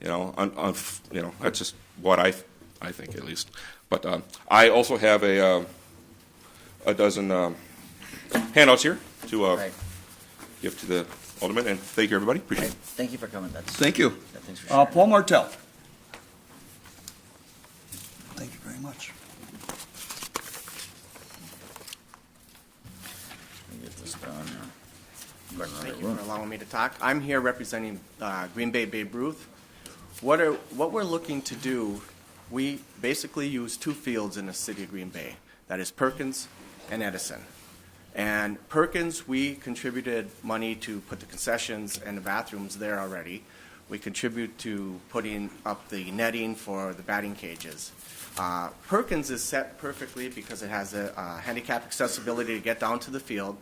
S17: that's just what I think at least. But I also have a dozen handouts here to give to the alderman, and thank you everybody. Appreciate it.
S1: Thank you for coming.
S3: Thank you.
S1: Thanks for sharing.
S3: Paul Martell. Thank you very much.
S1: Let me get this done.
S18: Thank you for allowing me to talk. I'm here representing Green Bay Babe Ruth. What we're looking to do, we basically use two fields in the city of Green Bay. That is Perkins and Edison. And Perkins, we contributed money to put the concessions and the bathrooms there already. We contribute to putting up the netting for the batting cages. Perkins is set perfectly because it has a handicap accessibility to get down to the field,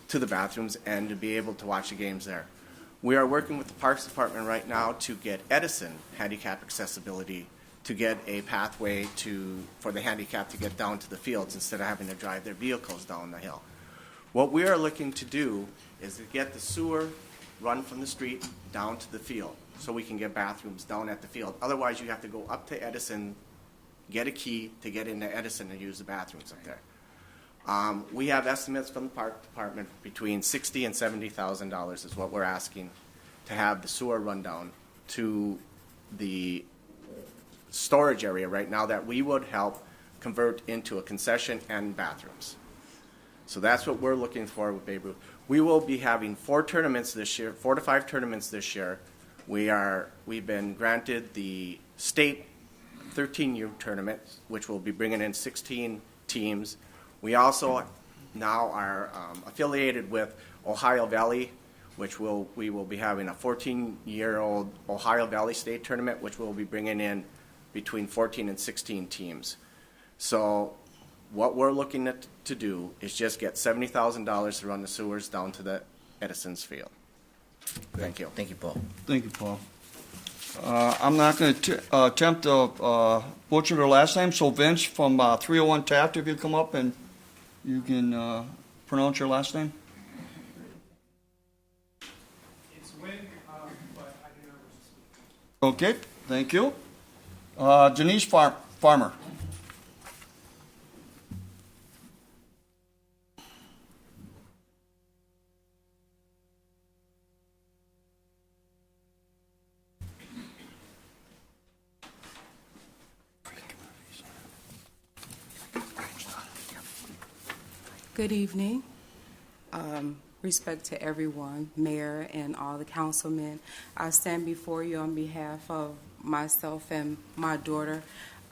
S18: to the bathrooms, and to be able to watch the games there. We are working with the Parks Department right now to get Edison handicap accessibility, to get a pathway for the handicap to get down to the fields instead of having to drive their vehicles down the hill. What we are looking to do is to get the sewer run from the street down to the field so we can get bathrooms down at the field. Otherwise, you have to go up to Edison, get a key to get into Edison and use the bathrooms up there. We have estimates from the Park Department between $60,000 and $70,000 is what we're asking to have the sewer run down to the storage area right now that we would help convert into a concession and bathrooms. So that's what we're looking for with Babe Ruth. We will be having 4 to 5 tournaments this year. We've been granted the state 13U tournament, which will be bringing in 16 teams. We also now are affiliated with Ohio Valley, which we will be having a 14-year-old Ohio Valley State tournament, which will be bringing in between 14 and 16 teams. So what we're looking to do is just get $70,000 to run the sewers down to the Edison's Field. Thank you.
S1: Thank you, Paul.
S3: Thank you, Paul. I'm not going to attempt to butcher the last name, so Vince from 301 Taft, if you come up and you can pronounce your last name.
S10: It's Wynn, but I do not wish to speak.
S3: Okay, thank you. Denise Farmer.
S19: Good evening. Respect to everyone, Mayor and all the councilmen. I stand before you on behalf of myself and my daughter.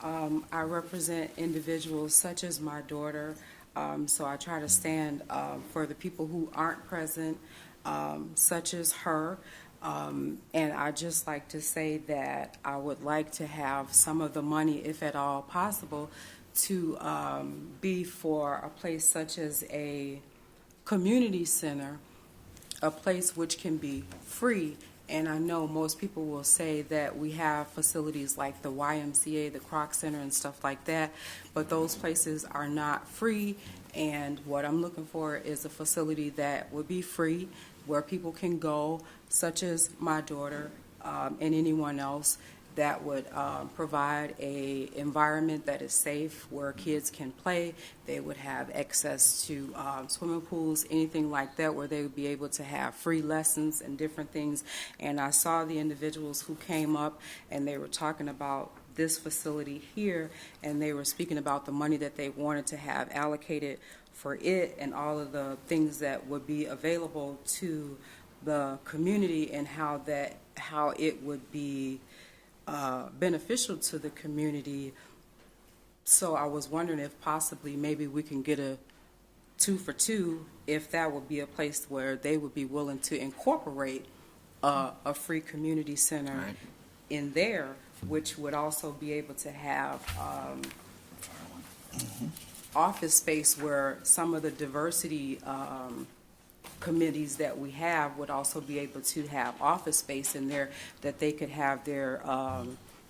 S19: I represent individuals such as my daughter, so I try to stand for the people who aren't present, such as her. And I'd just like to say that I would like to have some of the money, if at all possible, to be for a place such as a community center, a place which can be free. And I know most people will say that we have facilities like the YMCA, the Kroc Center, and stuff like that, but those places are not free. And what I'm looking for is a facility that would be free, where people can go, such as my daughter and anyone else, that would provide a environment that is safe, where kids can play. They would have access to swimming pools, anything like that, where they would be able to have free lessons and different things. And I saw the individuals who came up and they were talking about this facility here, and they were speaking about the money that they wanted to have allocated for it and all of the things that would be available to the community, and how it would be beneficial to the community. So I was wondering if possibly maybe we can get a 2 for 2, if that would be a place where they would be willing to incorporate a free community center in there, which would also be able to have office space where some of the diversity committees that we have would also be able to have office space in there, that they could have their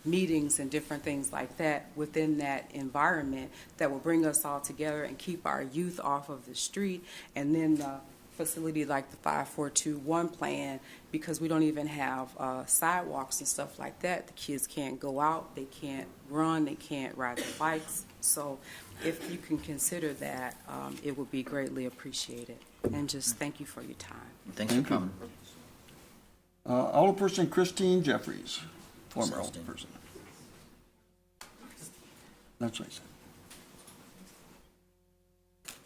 S19: meetings and different things like that within that environment, that will bring us all together and keep our youth off of the street. And then the facility like the 5421 plan, because we don't even have sidewalks and stuff like that. The kids can't go out, they can't run, they can't ride their bikes. So if you can consider that, it would be greatly appreciated. And just thank you for your time.
S1: Thanks for coming.
S3: Alderperson Christine Jeffries, former alderperson. That's what I said.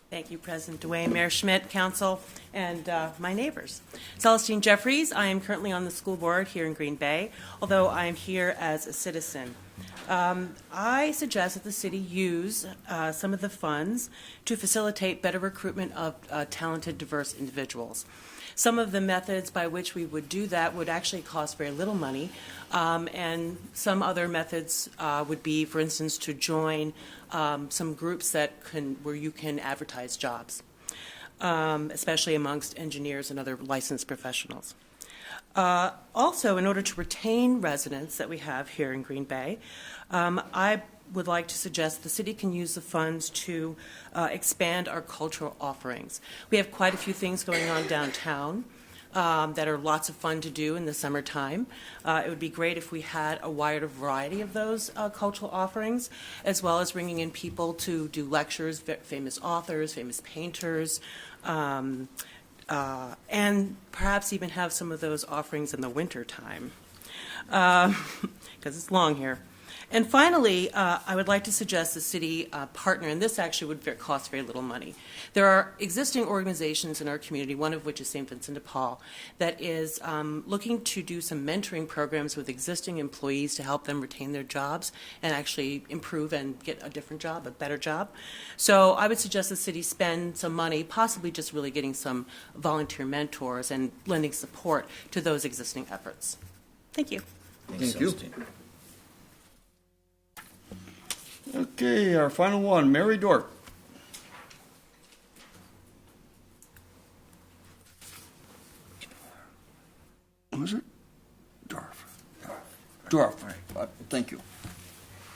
S20: Thank you, President Dwayne, Mayor Schmidt, Council, and my neighbors. Celestine Jeffries. I am currently on the school board here in Green Bay, although I am here as a citizen. I suggest that the city use some of the funds to facilitate better recruitment of talented, diverse individuals. Some of the methods by which we would do that would actually cost very little money, and some other methods would be, for instance, to join some groups where you can advertise jobs, especially amongst engineers and other licensed professionals. Also, in order to retain residents that we have here in Green Bay, I would like to suggest the city can use the funds to expand our cultural offerings. We have quite a few things going on downtown that are lots of fun to do in the summertime. It would be great if we had a wider variety of those cultural offerings, as well as bringing in people to do lectures, famous authors, famous painters, and perhaps even have some of those offerings in the winter time, because it's long here. And finally, I would like to suggest the city partner, and this actually would cost very little money. There are existing organizations in our community, one of which is St. Vincent de Paul, that is looking to do some mentoring programs with existing employees to help them retain their jobs and actually improve and get a different job, a better job. So I would suggest the city spend some money, possibly just really getting some volunteer mentors and lending support to those existing efforts. Thank you.
S3: Thank you. Okay, our final one, Mary Dorf. Was it? Dorf. Dorf. Thank you.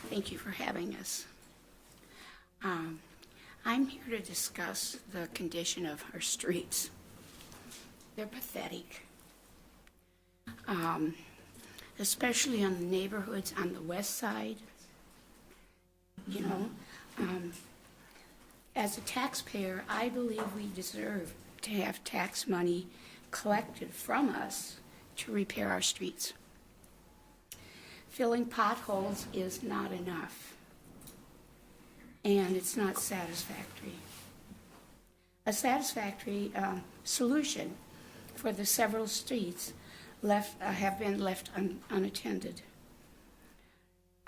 S21: Thank you for having us. I'm here to discuss the condition of our streets. They're pathetic, especially on the neighborhoods on the west side. You know, as a taxpayer, I believe we deserve to have tax money collected from us to repair our streets. Filling potholes is not enough, and it's not satisfactory. A satisfactory solution for the several streets have been left unattended.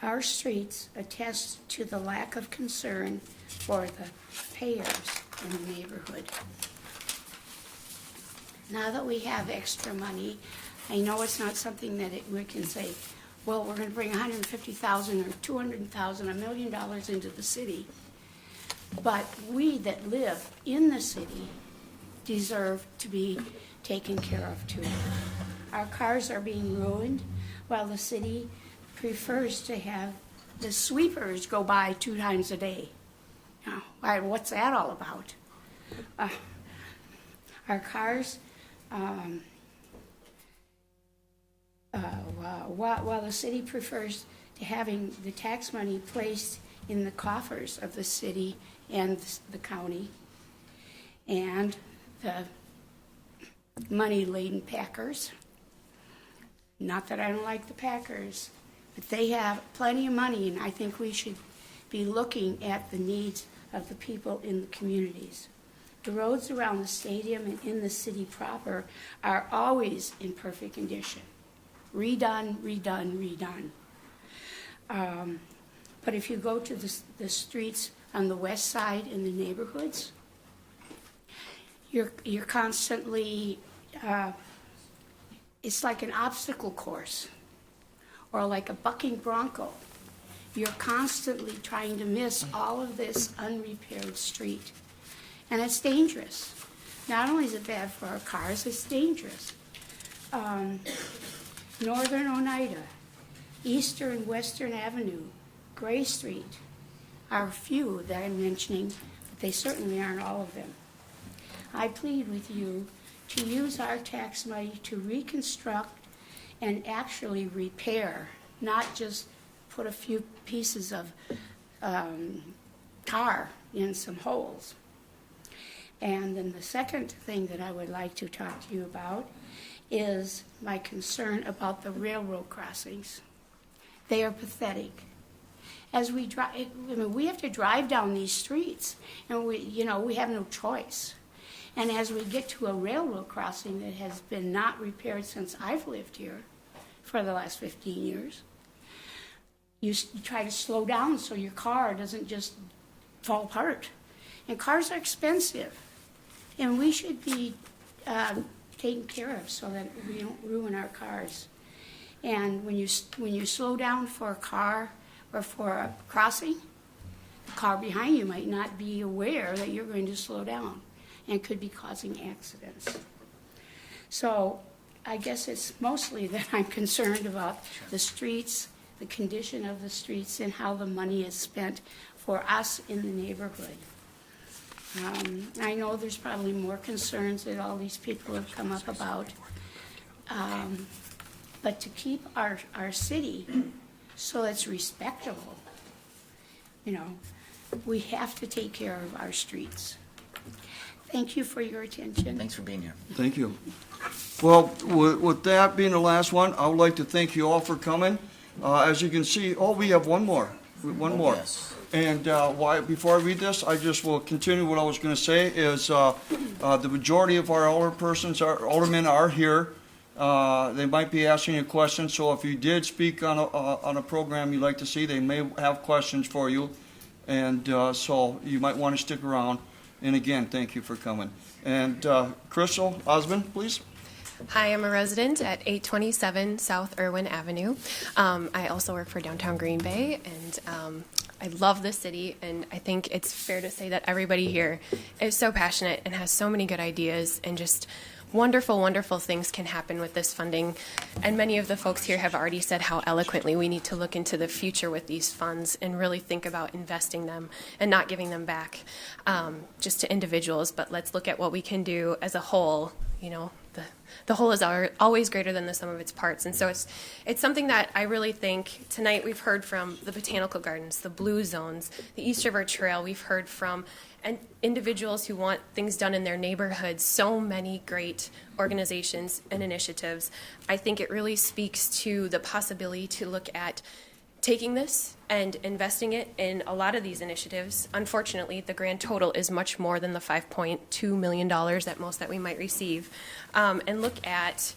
S21: Our streets attest to the lack of concern for the payers in the neighborhood. Now that we have extra money, I know it's not something that we can say, well, we're going to bring $150,000 or $200,000, $1 million into the city. But we that live in the city deserve to be taken care of too. Our cars are being ruined while the city prefers to have the sweepers go by 2 times a day. Now, what's that all about? Our cars, while the city prefers to having the tax money placed in the coffers of the city and the county, and the money-laden Packers. Not that I don't like the Packers, but they have plenty of money, and I think we should be looking at the needs of the people in the communities. The roads around the stadium and in the city proper are always in perfect condition. Redone, redone, redone. But if you go to the streets on the west side in the neighborhoods, you're constantly, it's like an obstacle course or like a bucking bronco. You're constantly trying to miss all of this unrepaired street. And it's dangerous. Not only is it bad for our cars, it's dangerous. Northern Oneida, Eastern Western Avenue, Gray Street are a few that I'm mentioning, but they certainly aren't all of them. I plead with you to use our tax money to reconstruct and actually repair, not just put a few pieces of tar in some holes. And then the second thing that I would like to talk to you about is my concern about the railroad crossings. They are pathetic. As we drive, we have to drive down these streets, and we have no choice. And as we get to a railroad crossing that has been not repaired since I've lived here for the last 15 years, you try to slow down so your car doesn't just fall apart. And cars are expensive, and we should be taken care of so that we don't ruin our cars. And when you slow down for a car or for a crossing, the car behind you might not be aware that you're going to slow down and could be causing accidents. So I guess it's mostly that I'm concerned about the streets, the condition of the streets, and how the money is spent for us in the neighborhood. I know there's probably more concerns that all these people have come up about, but to keep our city so it's respectable, we have to take care of our streets. Thank you for your attention.
S1: Thanks for being here.
S3: Thank you. Well, with that being the last one, I would like to thank you all for coming. As you can see, we have one more. One more.
S1: Yes.
S3: And before I read this, I just will continue what I was going to say is the majority of our aldermen are here. They might be asking you questions, so if you did speak on a program you'd like to see, they may have questions for you. And so you might want to stick around. And again, thank you for coming. And Crystal Osmond, please.
S4: Hi, I'm a resident at 827 South Irwin Avenue. I also work for downtown Green Bay, and I love this city, and I think it's fair to say that everybody here is so passionate and has so many good ideas, and just wonderful, wonderful things can happen with this funding. And many of the folks here have already said how eloquently we need to look into the future with these funds and really think about investing them and not giving them back just to individuals, but let's look at what we can do as a whole. You know, the whole is always greater than the sum of its parts. And so it's something that I really think tonight we've heard from the Botanical Gardens, the Blue Zones, the East River Trail. We've heard from individuals who want things done in their neighborhoods, so many great organizations and initiatives. I think it really speaks to the possibility to look at taking this and investing it in a lot of these initiatives. Unfortunately, the grand total is much more than the $5.2 million at most that we might receive. And look at,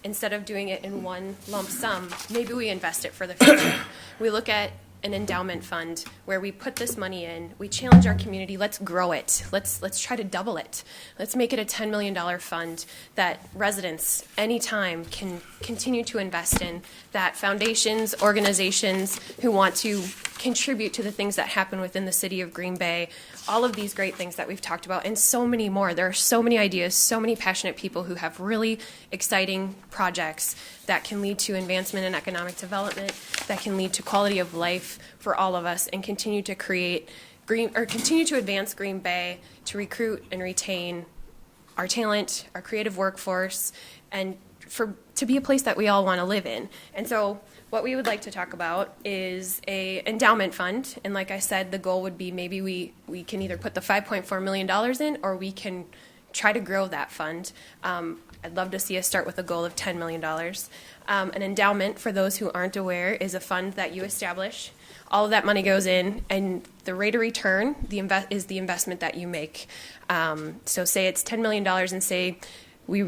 S4: instead of doing it in one lump sum, maybe we invest it for the future. We look at an endowment fund where we put this money in, we challenge our community, let's grow it, let's try to double it. Let's make it a $10 million fund that residents anytime can continue to invest in, that foundations, organizations who want to contribute to the things that happen within the city of Green Bay, all of these great things that we've talked about, and so many more. There are so many ideas, so many passionate people who have really exciting projects that can lead to advancement in economic development, that can lead to quality of life for all of us, and continue to continue to advance Green Bay, to recruit and retain our talent, our creative workforce, and to be a place that we all want to live in. And so what we would like to talk about is a endowment fund. And like I said, the goal would be maybe we can either put the $5.4 million in, or we can try to grow that fund. I'd love to see us start with a goal of $10 million. An endowment, for those who aren't aware, is a fund that you establish. All of that money goes in, and the rate of return is the investment that you make. So say it's $10 million, and say we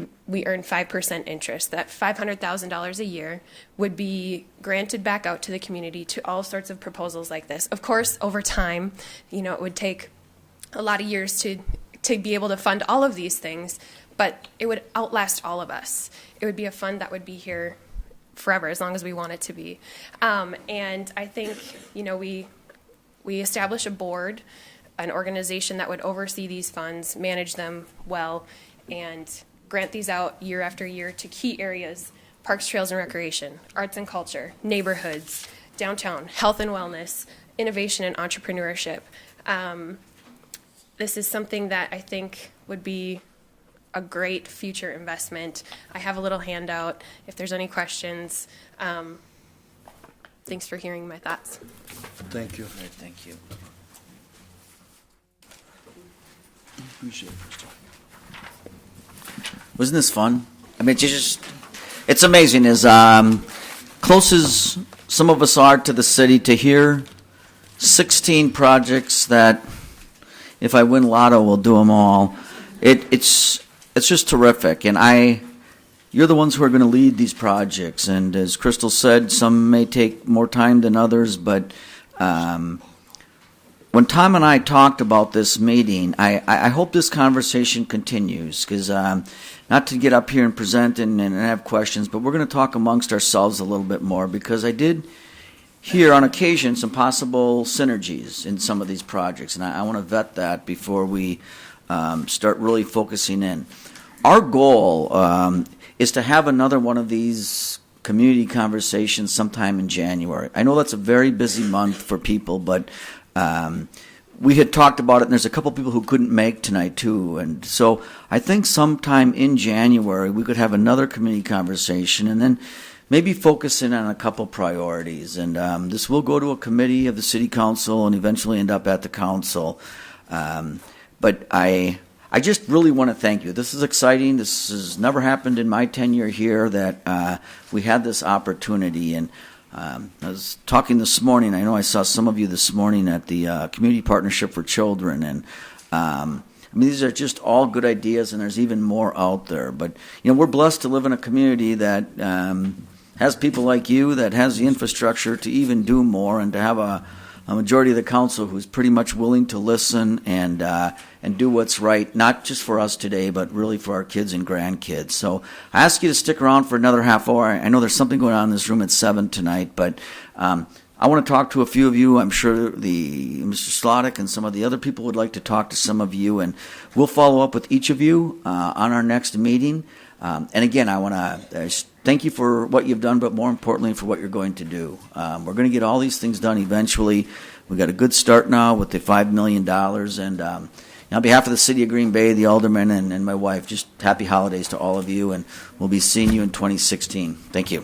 S4: earn 5% interest. That $500,000 a year would be granted back out to the community to all sorts of proposals like this. Of course, over time, it would take a lot of years to be able to fund all of these things, but it would outlast all of us. It would be a fund that would be here forever, as long as we want it to be. And I think, we establish a board, an organization that would oversee these funds, manage them well, and grant these out year after year to key areas: parks, trails, and recreation, arts and culture, neighborhoods, downtown, health and wellness, innovation and entrepreneurship. This is something that I think would be a great future investment. I have a little handout if there's any questions. Thanks for hearing my thoughts.
S3: Thank you.
S1: Great, thank you.
S3: Appreciate it, Crystal.
S1: Wasn't this fun? I mean, it's amazing as close as some of us are to the city, to hear 16 projects that if I win lotto, we'll do them all. It's just terrific. And you're the ones who are going to lead these projects. And as Crystal said, some may take more time than others, but when Tom and I talked about this meeting, I hope this conversation continues, because not to get up here and present and have questions, but we're going to talk amongst ourselves a little bit more, because I did hear on occasion some possible synergies in some of these projects, and I want to vet that before we start really focusing in. Our goal is to have another one of these community conversations sometime in January. I know that's a very busy month for people, but we had talked about it, and there's a couple people who couldn't make tonight too, and so I think sometime in January we could have another community conversation, and then maybe focus in on a couple priorities. And this will go to a committee of the city council and eventually end up at the council. But I just really want to thank you. This is exciting. This has never happened in my tenure here, that we had this opportunity, and I was talking this morning. I know I saw some of you this morning at the Community Partnership for Children, and I mean, these are just all good ideas, and there's even more out there. But we're blessed to live in a community that has people like you, that has the infrastructure to even do more, and to have a majority of the council who's pretty much willing to listen and do what's right, not just for us today, but really for our kids and grandkids. So I ask you to stick around for another half hour. I know there's something going on in this room at 7 tonight, but I want to talk to a few of you. I'm sure Mr. Slottick and some of the other people would like to talk to some of you, and we'll follow up with each of you on our next meeting. And again, I want to thank you for what you've done, but more importantly, for what you're going to do. We're going to get all these things done eventually. We've got a good start now with the $5 million. And on behalf of the City of Green Bay, the aldermen, and my wife, just happy holidays to all of you, and we'll be seeing you in 2016. Thank you.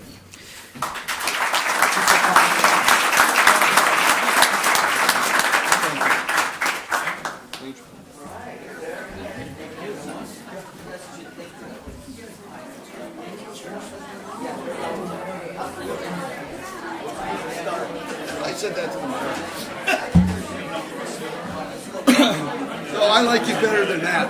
S3: I said that to them. No, I like you better than that.